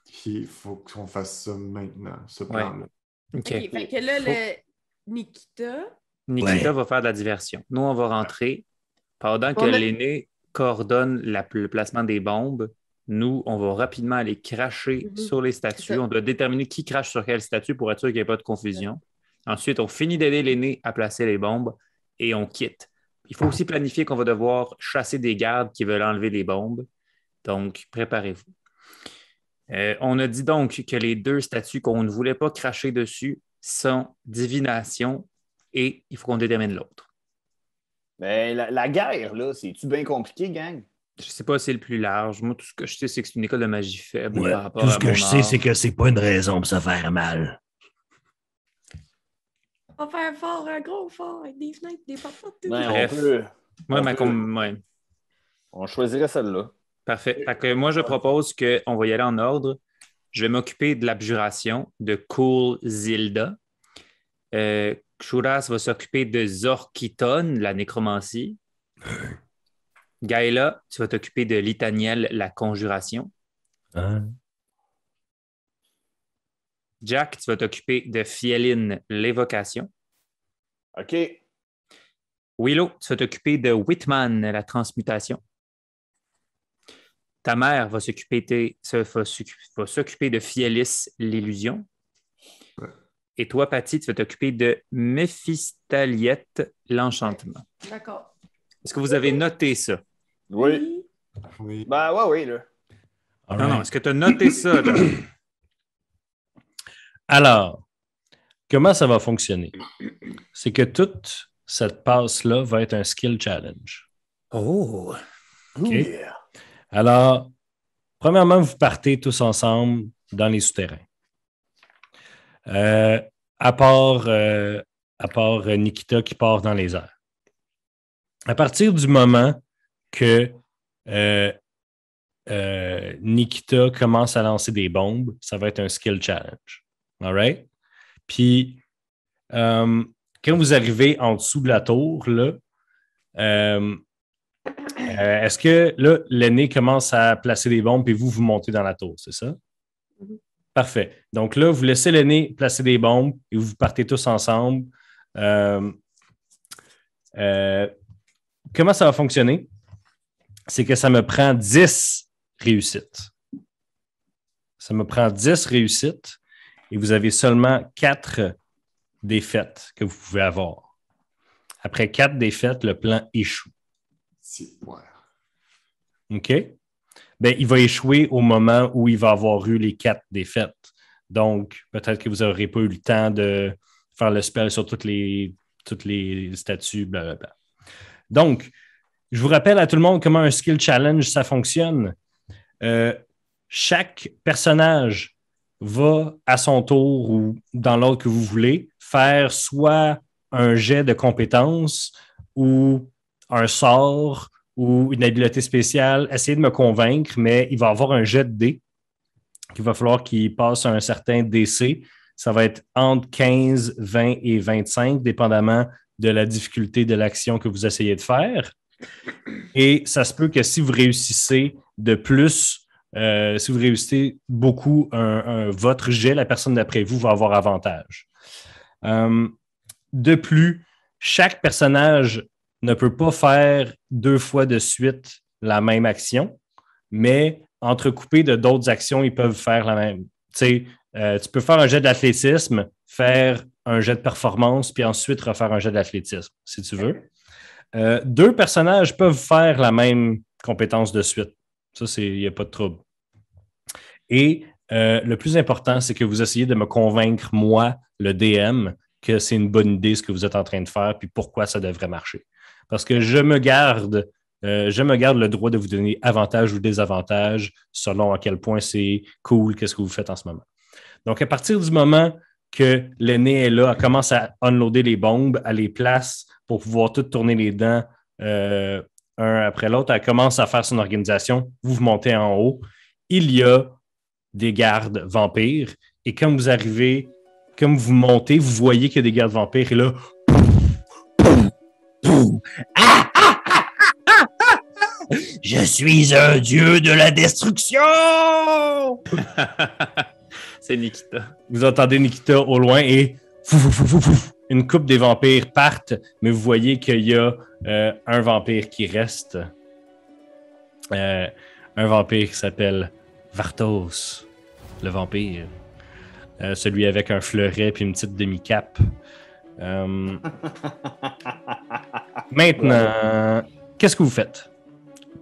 Puis il faut qu'on fasse ça maintenant, ce plan-là. OK. OK, fait que là, le Nikita... Nikita Ouais. va faire de la diversion. Nous, on va rentrer. Pendant que On a- l'aîné coordonne le placement des bombes, nous, on va rapidement aller cracher Mhm. sur les C'est statues. ça. On doit déterminer qui crache sur quelle statue pour être sûr qu'il n'y ait pas de confusion. Ensuite, on finit d'aider l'aîné à placer les bombes et on quitte. Il faut aussi planifier qu'on va devoir chasser des gardes qui veulent enlever les bombes. Donc, préparez-vous. On a dit donc que les 2 statues qu'on ne voulait pas cracher dessus sont divination et il faut qu'on détermine l'autre. Mais la guerre, là, c'est-tu bien compliqué, gang? Je ne sais pas si c'est le plus large. Moi, tout ce que je sais, c'est que c'est une école de magie faible Ouais, par rapport tout à ce que mon je sais, art. c'est que c'est pas une raison pour se faire mal. On va faire un fort, un gros fort, avec des fenêtres, des portes, tout. Ben, Bref. on Ouais. on choisirait celle-là. Parfait. Fait que moi, je propose qu'on va y aller en ordre. Je vais m'occuper de l'abjuration de Cool Zilda. Shuras va s'occuper de Zorkiton, la nécromancie. Gaëla, tu vas t'occuper de Litaniel, la conjuration. Hein? Jack, tu vas t'occuper de Fieline, l'évocation. OK. Willow, tu vas t'occuper de Whitman, la transmutation. Ta mère va s'occuper de Fielis, l'illusion. Ouais. Et toi, Patty, tu vas t'occuper de Méphistaliette, l'enchantement. D'accord. Est-ce que vous avez noté ça? Oui. Oui. Ben, oui, là. All Non, right. non, est-ce que tu as noté ça? Là? Alors, comment ça va fonctionner? C'est que toute cette passe-là va être un skill challenge. Oh! OK? Alors, premièrement, vous partez tous ensemble dans les souterrains. À part Nikita qui part dans les airs. À partir du moment que Nikita commence à lancer des bombes, ça va être un skill challenge. All right? Puis, quand vous arrivez en dessous de la tour, là, est-ce que là, l'aîné commence à placer des bombes et vous montez dans la tour, c'est ça? Mhm. Parfait. Donc là, vous laissez l'aîné placer des bombes et vous partez tous ensemble. Comment ça va fonctionner? C'est que ça me prend 10 réussites. Ça me prend 10 réussites et vous avez seulement 4 défaites que vous pouvez avoir. Après 4 défaites, le plan échoue. Ouais. OK? Bien, il va échouer au moment où il va avoir eu les 4 défaites. Donc, peut-être que vous n'aurez pas eu le temps de faire le spell sur toutes les statues, blablabla. Donc, je vous rappelle à tout le monde comment un skill challenge, ça fonctionne. Chaque personnage va à son tour ou dans l'autre que vous voulez faire soit un jet de compétences ou un sort ou une habileté spéciale. Essayez de me convaincre, mais il va avoir un jet de dés qu'il va falloir qu'il passe un certain DC. Ça va être entre 15, 20 et 25, dépendamment de la difficulté de l'action que vous essayez de faire. Et ça se peut que si vous réussissez de plus si vous réussissez beaucoup votre jet, la personne d'après vous va avoir avantage. De plus, chaque personnage ne peut pas faire 2 fois de suite la même action, mais entrecoupé de d'autres actions, ils peuvent faire la même. Tu peux faire un jet d'athlétisme, faire un jet de performance, puis ensuite refaire un jet d'athlétisme, si tu veux. 2 personnages peuvent faire la même compétence de suite. Ça, il n'y a pas de trouble. Et le plus important, c'est que vous essayez de me convaincre, moi, le DM, que c'est une bonne idée ce que vous êtes en train de faire, puis pourquoi ça devrait marcher. Parce que je me garde le droit de vous donner avantage ou désavantage selon à quel point c'est cool, qu'est-ce que vous faites en ce moment. Donc, à partir du moment que l'aîné est là, elle commence à unloader les bombes, elle les place pour pouvoir toutes tourner les dents un après l'autre, elle commence à faire son organisation, vous montez en haut, il y a des gardes vampires, et comme vous arrivez, comme vous montez, vous voyez qu'il y a des gardes vampires, et là, je suis un dieu de la destruction! C'est Nikita. Vous entendez Nikita au loin et une couple des vampires partent, mais vous voyez qu'il y a un vampire qui reste. Un vampire qui s'appelle Vartos, le vampire. Celui avec un fleuret puis une petite demi-cape. Maintenant, qu'est-ce que vous faites?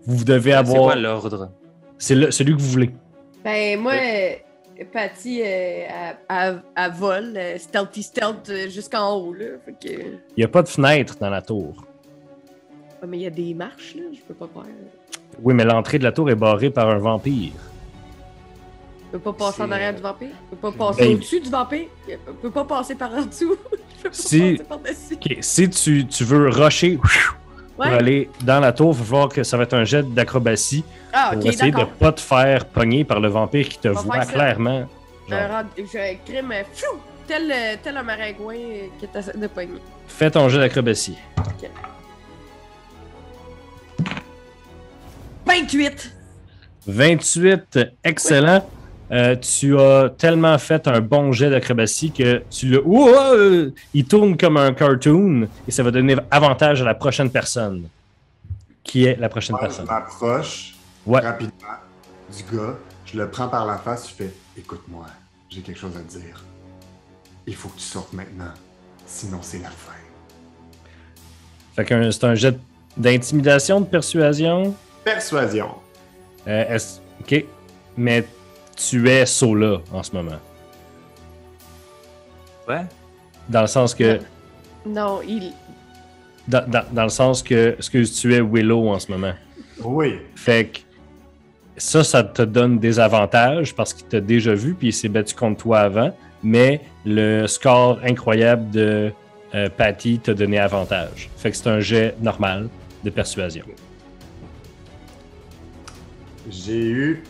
Vous devez avoir... C'est quoi l'ordre? C'est celui que vous voulez. Ben, moi, Patty, elle vole, stealth jusqu'en haut, là. Fait que... Il n'y a pas de fenêtre dans la tour. Ah, mais il y a des marches, là, je peux pas faire. Oui, mais l'entrée de la tour est barrée par un vampire. Je peux pas passer en arrière du vampire. Je peux pas passer Ben, au-dessus du vampire. Je peux pas passer par en dessous. Je peux pas Si- passer par-dessus. OK, si tu veux rusher pour Ouais. aller dans la tour, il va falloir que ça va être un jet d'acrobatie Ah, pour ok, essayer de d'accord. pas te faire pogner par le vampire qui te On va voit faire ça. clairement. Genre, Je crime, flou, tel un maringouin qui t'essaie de pogner. fais ton jet d'acrobatie. 28! 28, excellent. Tu as tellement fait un bon jet d'acrobatie que tu le... il tourne comme un cartoon et ça va donner avantage à la prochaine personne. Qui est la prochaine Moi, je personne? m'approche Ouais. rapidement du gars, je le prends par la face, je fais « Écoute-moi, j'ai quelque chose à te dire. Il faut que tu sortes maintenant, sinon c'est la fin. Fait que c'est un jet d'intimidation, de persuasion. » Persuasion. OK. Mais tu es Sola en ce moment. Ouais. Dans le sens que... Non, il. Dans le sens que... Excuse, tu es Willow en ce moment. Oui. Fait que ça te donne des avantages parce qu'il t'a déjà vu puis il s'est battu contre toi avant. Mais le score incroyable de Patty t'a donné avantage. Fait que c'est un jet normal de persuasion. J'ai eu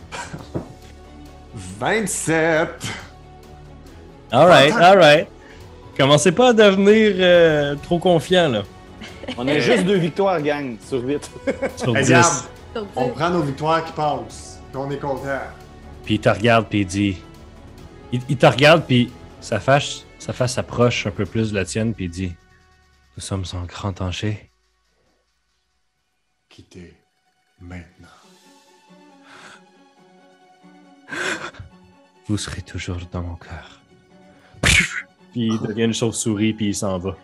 27. Alright. Commencez pas à devenir trop confiant, là. On a juste 2 victoires, gang, sur 8. Sur Hey, 10. regarde, Sur on 10. prend nos victoires qui passent. Puis on est content. Puis il te regarde, puis il dit... Il te regarde, puis sa face s'approche un peu plus de la tienne, puis il dit... Nous sommes en grand danger. Quittez maintenant. Vous serez toujours dans mon cœur. Puis il devient une chauve-souris, puis il s'en va.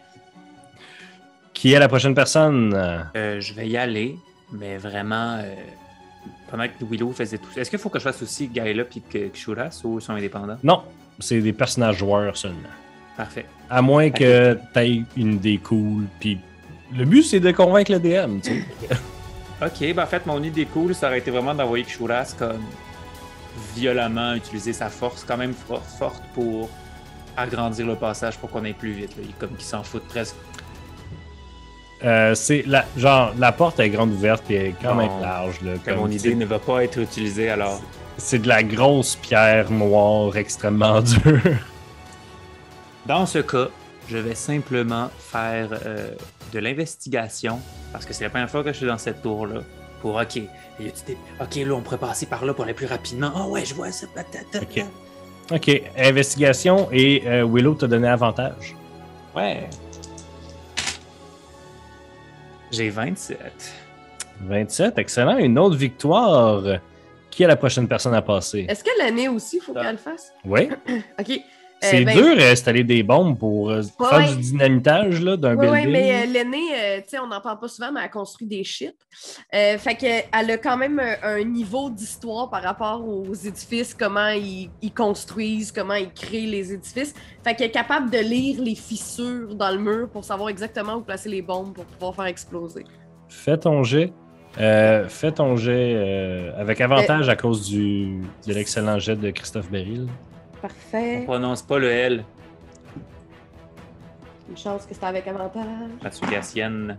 Qui est la prochaine personne? Je vais y aller, mais vraiment, pendant que Willow faisait tout ça. Est-ce qu'il faut que je fasse aussi Gaïla et Kshuras ou ils sont indépendants? Non, c'est des personnages joueurs seulement. Parfait. À moins que tu aies une idée cool, puis le but, c'est de convaincre le DM, tu sais. Ok, ben en fait, mon idée cool, ça aurait été vraiment d'envoyer Kshuras comme violemment utiliser sa force quand même forte pour agrandir le passage pour qu'on aille plus vite. Là. Comme qu'il s'en fout presque. C'est la porte est grande ouverte puis elle est quand même Bon, large. Là, Que mon idée ne va pas être utilisée alors. C'est de la grosse pierre noire extrêmement dure. Dans ce cas, je vais simplement faire de l'investigation parce que c'est la première fois que je suis dans cette tour-là. OK. Y a-tu des... OK, là, on pourrait passer par là pour aller plus rapidement. Ah ouais, je vois ça. OK. OK. Investigation et Willow t'a donné avantage. Ouais. J'ai 27. 27, excellent. Une autre victoire. Qui est la prochaine personne à passer? Est-ce que l'année aussi, il faut qu'elle le fasse? Oui. OK. C'est dur d'installer des bombes pour faire du dynamitage là, d'un building. Oui, mais l'aînée, tu sais, on n'en parle pas souvent, mais elle construit des shit. Fait qu'elle a quand même un niveau d'histoire par rapport aux édifices, comment ils construisent, comment ils créent les édifices. Fait qu'elle est capable de lire les fissures dans le mur pour savoir exactement où placer les bombes pour pouvoir faire exploser. Fais ton jet. Avec avantage à cause de l'excellent jet de Christophe Beryl. Parfait. On prononce pas le L. Une chance que c'était avec avantage. Matsugassienne.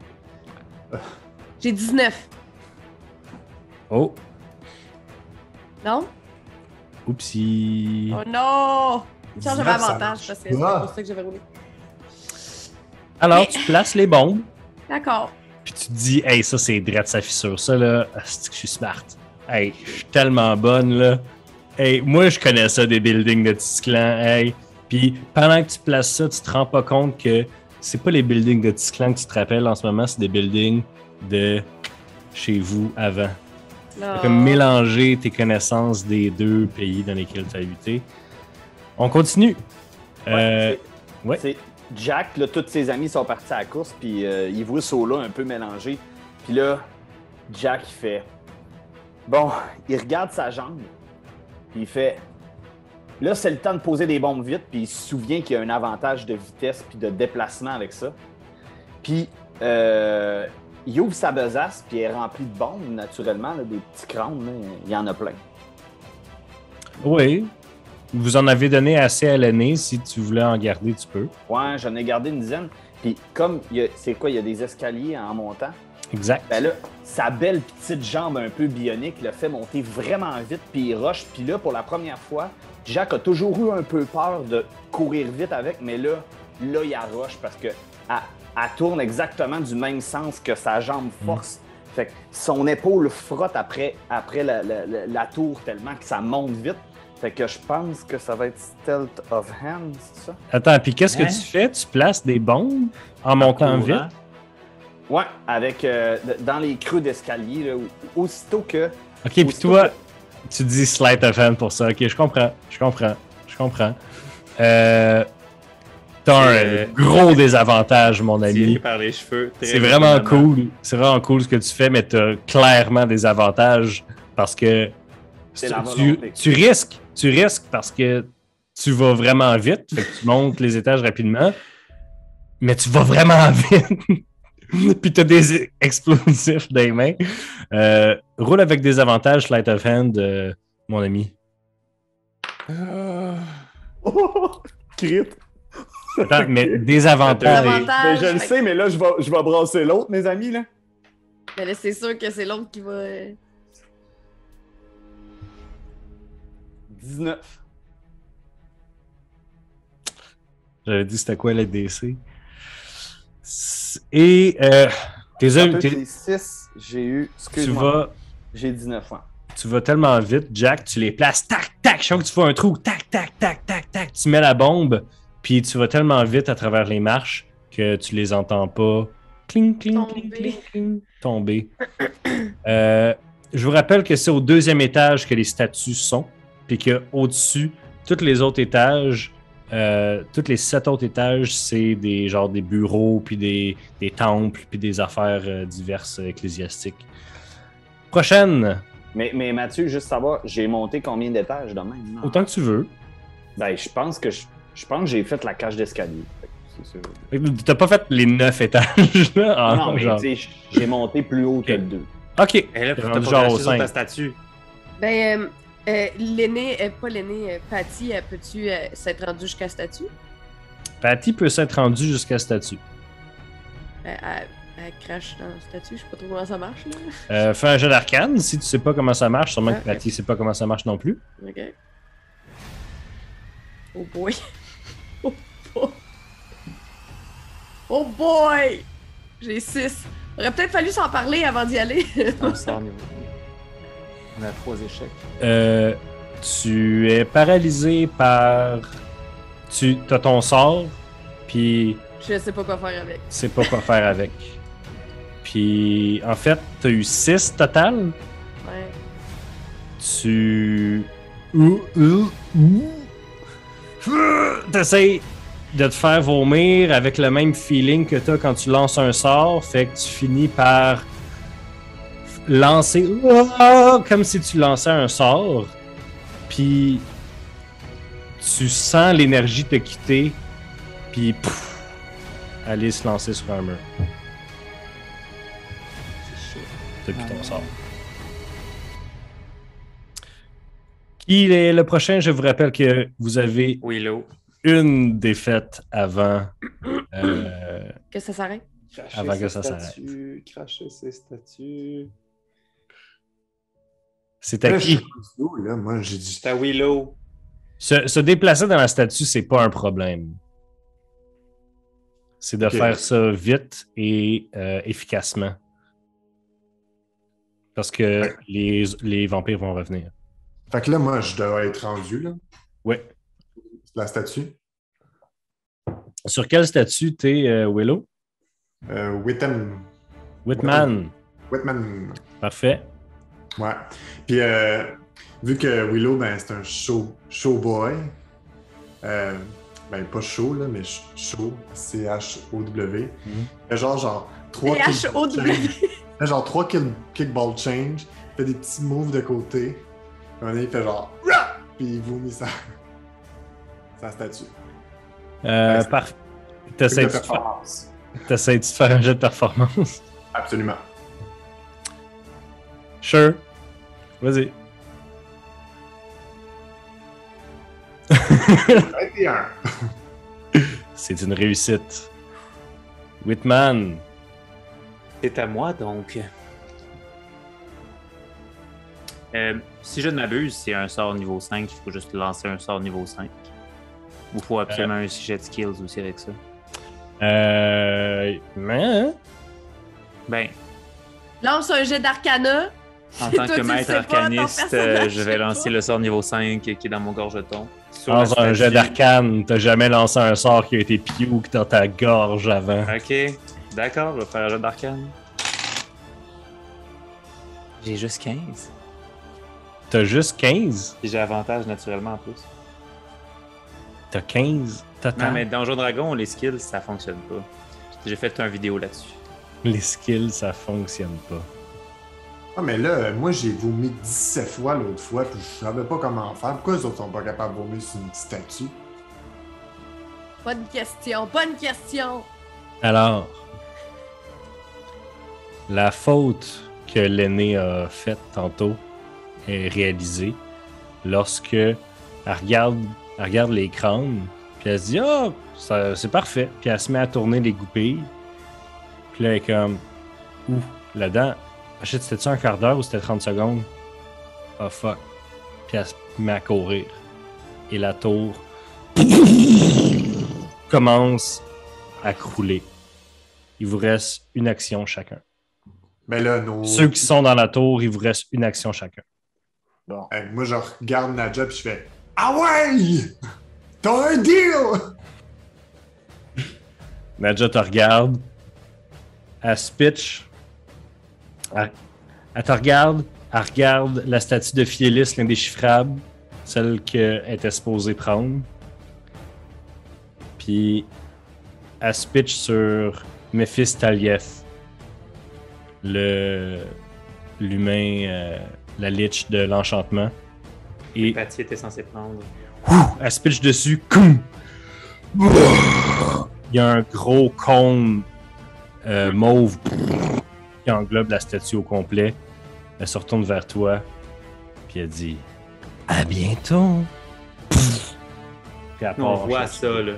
J'ai 19. Oh, Non? oupsie. Oh non! Une chance, j'avais 19, ça avantage marche parce que c'est pas. pour ça que j'avais roulé. Alors, tu places les bombes, D'accord. puis tu te dis, hey, ça, c'est drette sa fissure. Ça, là, c'est que je suis smart. Hey, je suis tellement bonne, là. Hey, moi, je connais ça des buildings de Tisclan. Hey. Puis pendant que tu places ça, tu te rends pas compte que c'est pas les buildings de Tisclan que tu te rappelles en ce moment, c'est des buildings de chez vous avant. T'as comme mélanger tes connaissances des deux pays dans lesquels tu as habité. On continue. Ouais. C'est Jack, là, tous ses amis sont partis à la course, puis il voit Sola un peu mélangé. Puis là, Jack, il fait... Bon, il regarde sa jambe, puis il fait... Là, c'est le temps de poser des bombes vite, puis il se souvient qu'il y a un avantage de vitesse puis de déplacement avec ça. Puis, il ouvre sa besace, puis elle est remplie de bombes, naturellement, là, des petits crânes, là, il y en a plein. Oui. Vous en avez donné assez à l'année. Si tu voulais en garder, tu peux. Ouais, j'en ai gardé une dizaine. Puis, comme, il y a des escaliers en montant. Exact. Ben là, sa belle petite jambe un peu bionique le fait monter vraiment vite, puis il rush. Puis là, pour la première fois, Jack a toujours eu un peu peur de courir vite avec, mais là il arroche parce que elle tourne exactement du même sens que sa jambe force. Fait que son épaule frotte après la tour tellement que ça monte vite. Fait que je pense que ça va être Stealth of Hand, c'est ça? Attends, puis qu'est-ce que tu fais? Tu places des bombes en montant vite? Ouais, avec dans les creux d'escalier, là, aussitôt que... OK, puis toi, tu dis Sleight of Hand pour ça. OK, je comprends. T'as un gros désavantage, mon ami. Tiré par les cheveux. C'est vraiment cool. C'est vraiment cool ce que tu fais, mais t'as clairement des avantages parce que tu risques parce que tu vas vraiment vite, fait que tu montes les étages rapidement, mais tu vas vraiment vite. Puis t'as des explosifs dans les mains. Roule avec des avantages, Sleight of Hand, mon ami. Crit. Attends, mais des avantages. Mais je le sais, mais là, je vais brasser l'autre, mes amis, là. Mais là, c'est sûr que c'est l'autre qui va... 19. J'avais dit c'était quoi la DC. Et J'ai 6, j'ai eu... Excuse-moi. J'ai 19 ans. Tu vas tellement vite, Jack, tu les places, tac, tac, chaque fois que tu fais un trou, tac, tac, tac, tac, tac, tu mets la bombe, puis tu vas tellement vite à travers les marches que tu les entends pas. Cling, cling, cling, cling, cling, tomber. Je vous rappelle que c'est au 2e étage que les statues sont, puis qu'au-dessus, tous les autres étages, tous les 7 autres étages, c'est des bureaux, puis des temples, puis des affaires diverses ecclésiastiques. Prochaine! Mais Mathieu, juste savoir, j'ai monté combien d'étages de même? Non? Autant que tu veux. Ben, je pense que j'ai fait la cage d'escalier. T'as pas fait les 9 étages, là? Non, mais tu sais, j'ai monté plus haut que le 2. OK. Et là, t'as pas genre au craché sur 5. ta statue. Ben, l'aînée, pas l'aînée, Patty, peux-tu s'être rendue jusqu'à la statue? Patty peut s'être rendue jusqu'à la statue. Elle crache dans la statue, je sais pas trop comment ça marche, là. Fais un jeu d'arcane, si tu sais pas comment ça marche, sûrement que Ok. Patty sait pas comment ça marche non plus. Ok. Oh boy. Oh boy. Oh boy! J'ai 6. Aurait peut-être fallu s'en parler avant d'y aller. On sort niveau. On a 3 échecs. Tu es paralysé par... Tu as ton sort, puis Je sais pas quoi faire avec. tu sais pas quoi faire avec. Puis, en fait, t'as eu 6 total. Ouais. Tu... T'essayes de te faire vomir avec le même feeling que t'as quand tu lances un sort, fait que tu finis par lancer comme si tu lançais un sort, puis tu sens l'énergie te quitter, puis aller se lancer sur un mur. T'as plus ton sort. Qui est le prochain? Je vous rappelle que vous avez Willow. une défaite avant. Que ça s'arrête? Avant que ça s'arrête. Cracher ses statues. C'est à Là, je qui? suis où, là? Moi, j'ai dit. C'est à Willow. Se déplacer dans la statue, c'est pas un problème. C'est de Ok. faire ça vite et efficacement. Parce que Ouais. les vampires vont revenir. Fait que là, moi, je dois être rendu, là. Ouais. La statue. Sur quelle statue t'es, Willow? Whitman. Whitman. Whitman. Parfait. Ouais. Puis, vu que Willow, ben, c'est un show boy. Ben, pas show, là, mais show. C-H-O-W. Il fait genre 3 H-O-W. genre 3 kickball change. Il fait des petits moves de côté. Puis, un moment donné, il fait genre. Rah! Puis il vomit sa statue. Parfait. T'essayes-tu de performance. faire un jet de performance? Absolument. Sure. Vas-y. 21. C'est une réussite. Whitman. C'est à moi, donc. Si je ne m'abuse, c'est un sort niveau 5. Il faut juste lancer un sort niveau 5. Ou il faut absolument un jet de skills aussi avec ça. Mais... Ben, Lance un jet d'arcana. en tant Toi, que tu le maître sais pas, ton arcaniste, personnage je vais sait lancer pas. le sort niveau 5 qui est dans mon gorgeton. Sur la Dans un jet statue. d'arcane, t'as jamais lancé un sort qui a été puke dans ta gorge avant. Ok, d'accord, je vais faire un jet d'arcane. J'ai juste 15. T'as juste 15? Et j'ai avantage naturellement en plus. T'as 15 total? Non, mais Donjon Dragon, les skills, ça fonctionne pas. J'ai fait une vidéo là-dessus. Les skills, ça fonctionne pas. Ah, mais là, moi, j'ai vomi 17 fois l'autre fois, puis je savais pas comment faire. Pourquoi les autres sont pas capables de vomir sur une statue? Bonne question, bonne question. Alors, la faute que l'aîné a faite tantôt est réalisée lorsque elle regarde les crânes, puis elle se dit « Ah, c'est parfait », puis elle se met à tourner les goupilles. Puis là, elle est comme « Ouh, là-dedans, shit, c'était-tu un quart d'heure ou c'était 30 secondes? Oh fuck. » Puis elle se met à courir. Et la tour commence à crouler. Il vous reste une action chacun. Mais là, nos... Ceux qui sont dans la tour, il vous reste une action chacun. Bon. Moi, je regarde Nadja, puis je fais « Ah ouais! T'as un deal! » Nadja te regarde. Elle se pitch. Elle te regarde. Elle regarde la statue de Fielis, l'indéchiffrable. Celle qu'elle était supposée prendre. Puis elle se pitch sur Mephistaliev. L'humain, la lich de l'enchantement. Et Patty était censé prendre. elle se pitch dessus. Coum! Il y a un gros cône mauve qui englobe la statue au complet. Elle se retourne vers toi, puis elle dit à bientôt. Puis elle On part voit chercher. ça, là.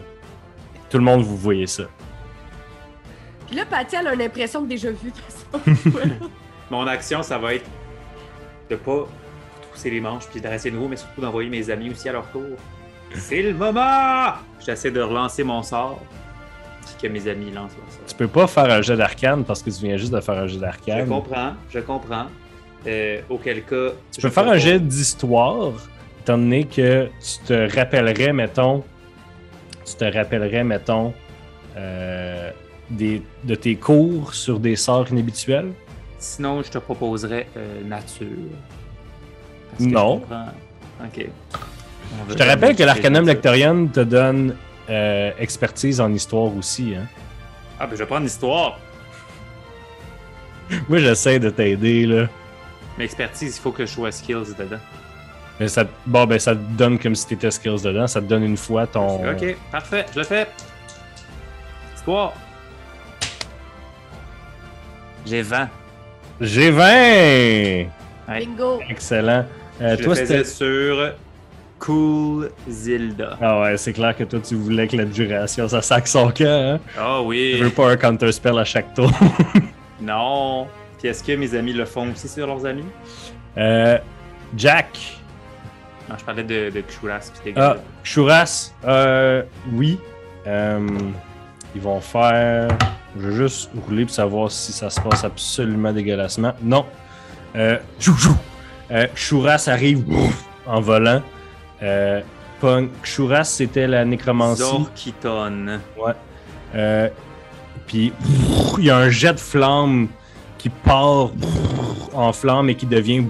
Tout le monde, vous voyez ça. Puis là, Patty, elle a une impression de déjà vu. Mon action, ça va être de pas trousser les manches puis de rester nouveau, mais surtout d'envoyer mes amis aussi à leur tour. C'est le moment! J'essaie de relancer mon sort. que mes amis lancent leur sort. Tu peux pas faire un jet d'arcane parce que tu viens juste de faire un jet Je d'arcane. comprends. Auquel cas... Tu peux faire un jet d'histoire, étant donné que tu te rappellerais, mettons, de tes cours sur des sorts inhabituels. Sinon, je te proposerais nature. Parce que Non. je comprends. Ok. Je te rappelle que l'Arcanum Lectorian te donne expertise en histoire aussi. Hein? Ah, ben je vais prendre l'histoire. Moi, j'essaie de t'aider, là. Mais expertise, il faut que je sois skills dedans. Mais ça te donne comme si t'étais skills dedans. Ça te donne une fois ton... Ok, parfait, je le fais. Histoire. J'ai 20. J'ai 20! Ouais. Bingo! Excellent. Je Toi, le faisais c'était... sur Cool Zilda. Ah ouais, c'est clair que toi, tu voulais que la duration, ça sac son cœur, hein? Ah oui. Tu veux pas un counter-spell à chaque tour. Non. Puis est-ce que mes amis le font aussi sur leurs amis? Jack. Non, je parlais de Kshuras pis des Ah, gars. Shuras, oui. Ils vont faire... Je vais juste rouler pour savoir si ça se passe absolument dégueulassement. Non. Shuras arrive en volant. Shuras, c'était la nécromancie. Zorkiton. Ouais. Puis il y a un jet de flamme qui part en flamme et qui devient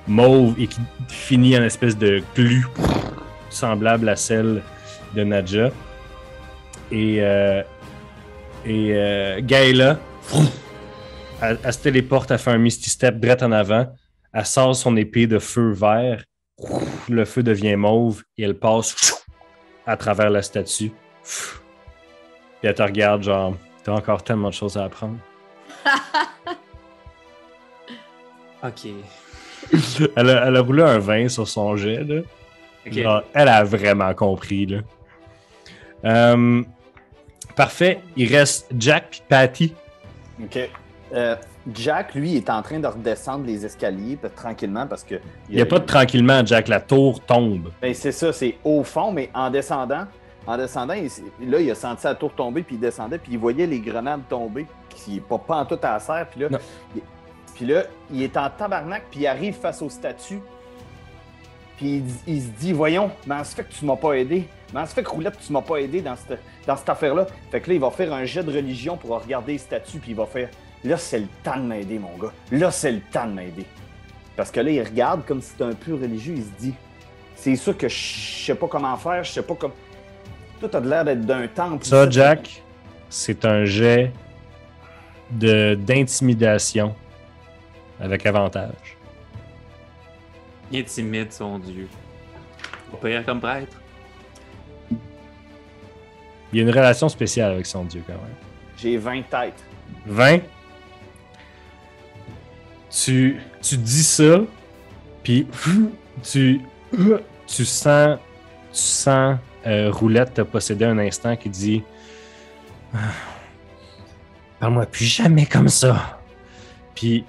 mauve et qui finit en espèce de glu semblable à celle de Nadja. Et Gaëla, elle se téléporte, elle fait un Misty Step direct en avant. Elle sort son épée de feu vert. Le feu devient mauve et elle passe à travers la statue. Puis elle te regarde genre, t'as encore tellement de choses à apprendre. Ok. Elle a roulé un 20 sur son jet, là. Ok. Genre, elle a vraiment compris, là. Parfait. Il reste Jack et Patty. OK. Jack, lui, est en train de redescendre les escaliers tranquillement parce que... Il n'y a pas de tranquillement, Jack. La tour tombe. Ben, c'est ça, c'est au fond, mais en descendant, là, il a senti la tour tomber, puis il descendait, puis il voyait les grenades tomber, qui pas en tout à la serre, puis là, il est en tabarnak, puis il arrive face aux statues, puis il se dit, voyons, comment ça fait que tu m'as pas aidé? Comment ça fait que Roulette, tu m'as pas aidé dans cette affaire-là? Fait que là, il va faire un jet de religion pour regarder les statues, puis il va faire, là, c'est le temps de m'aider, mon gars. Là, c'est le temps de m'aider. Parce que là, il regarde comme si c'était un peu religieux, il se dit, c'est sûr que je sais pas comment faire, je sais pas comment... Toi, t'as l'air d'être d'un temple. Ça, Jack, c'est un jet d'intimidation avec avantage. Il intimide son dieu. On peut y aller comme prêtre. Il y a une relation spéciale avec son dieu, quand même. J'ai 20 têtes. 20. Tu dis ça, puis tu sens Roulette te posséder un instant qui dit parle-moi plus jamais comme ça. Puis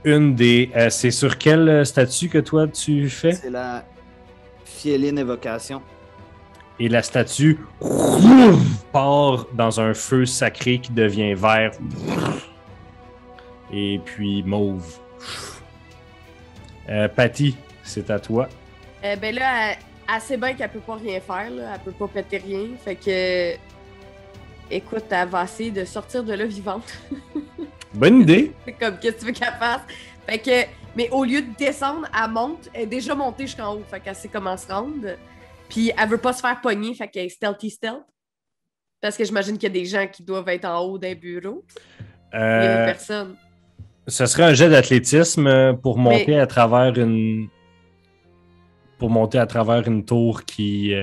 une des... c'est sur quelle statue que toi tu fais? C'est la Fieline Évocation. Et la statue part dans un feu sacré qui devient vert. Et puis mauve. Patty, c'est à toi. Ben là, elle sait bien qu'elle peut pas rien faire, là. Elle peut pas péter rien. Fait que... Écoute, elle va essayer de sortir de là vivante. Bonne idée. C'est comme, qu'est-ce que tu veux qu'elle fasse? Fait que... Mais au lieu de descendre, elle monte. Elle est déjà montée jusqu'en haut. Fait qu'elle sait comment se rendre. Puis elle veut pas se faire pogner. Fait qu'elle est stealth. Parce que j'imagine qu'il y a des gens qui doivent être en haut d'un bureau. Il y a personne. Ce serait un jet d'athlétisme pour monter à travers une... Pour monter à travers une tour qui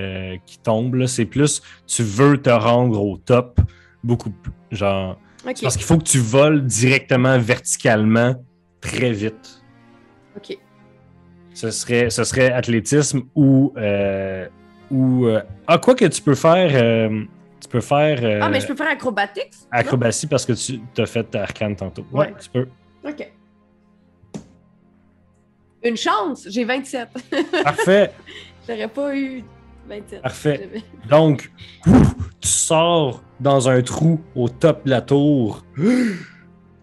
tombe. Là. C'est plus, tu veux te rendre au top beaucoup plus. Genre, OK. parce qu'il faut que tu voles directement, verticalement, très vite. OK. Ce serait athlétisme ou quoi que tu peux faire. Tu peux faire. Mais je peux faire acrobatics? Acrobatie parce que tu as fait arcane tantôt. Ouais, tu peux. OK. Une chance, j'ai 27. Parfait. J'aurais pas eu 27. Parfait. Donc, tu sors dans un trou au top de la tour.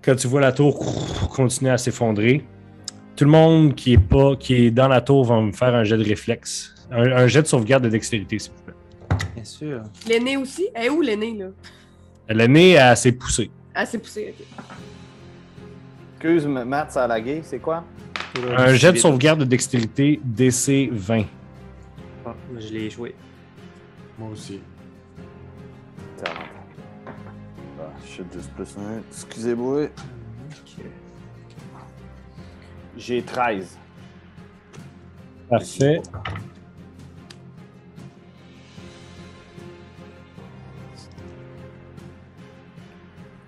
Quand tu vois la tour continuer à s'effondrer, tout le monde qui est dans la tour va me faire un jet de réflexe. Un jet de sauvegarde de dextérité, s'il vous plaît. Bien sûr. L'aîné aussi? Elle est où l'aîné, là? L'aîné, elle s'est poussée. Ah, c'est poussé, ok. Excuse, Matt, ça a lagué, c'est quoi? Un jet de sauvegarde de dextérité DC 20. Ah, je l'ai joué. Moi aussi. Ah, je suis juste plus un. Excusez-moi. J'ai 13. Parfait.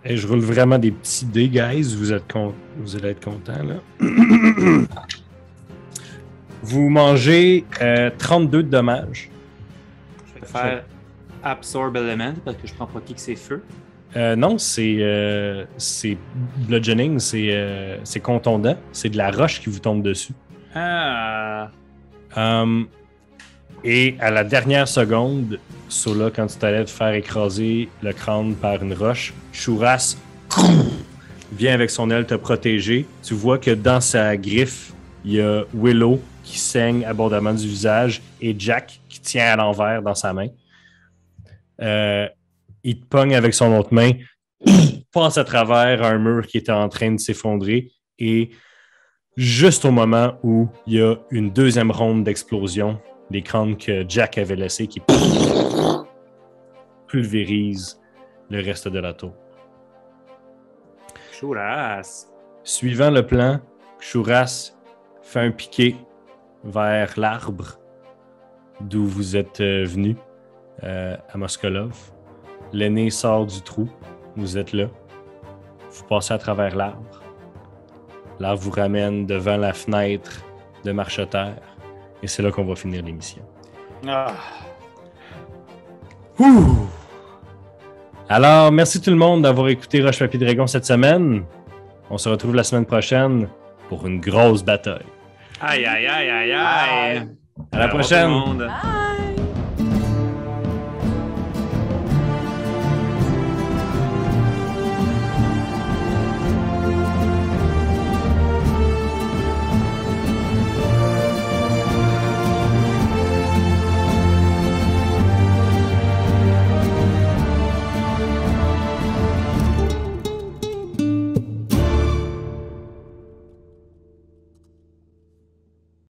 Et je roule vraiment des petits dés, guys. Vous allez être contents, là. Vous mangez 32 de dommages. Je vais faire Absorb Element parce que je prends pas qui que c'est feu. Non, c'est bludgeoning, c'est contondant. C'est de la roche qui vous tombe dessus. Ah! Et à la dernière seconde, Sola, quand tu t'allais te faire écraser le crâne par une roche, Shurras vient avec son aile te protéger. Tu vois que dans sa griffe, il y a Willow qui saigne abondamment du visage et Jack qui tient à l'envers dans sa main. Il te pogne avec son autre main, passe à travers un mur qui était en train de s'effondrer et juste au moment où il y a une deuxième ronde d'explosion, les crânes que Jack avait laissés qui pulvérisent le reste de la tour. Chouras! Suivant le plan, Shurras fait un piqué vers l'arbre d'où vous êtes venu à Moskolov. L'aîné sort du trou. Vous êtes là. Vous passez à travers l'arbre. L'arbre vous ramène devant la fenêtre de Marcheterre. Et c'est là qu'on va finir l'émission. Ah. Ouh! Alors, merci tout le monde d'avoir écouté Roche Papier Dragon cette semaine. On se retrouve la semaine prochaine pour une grosse bataille. Aïe, aïe, aïe, aïe, aïe! À la prochaine! Au revoir tout le monde. Bye!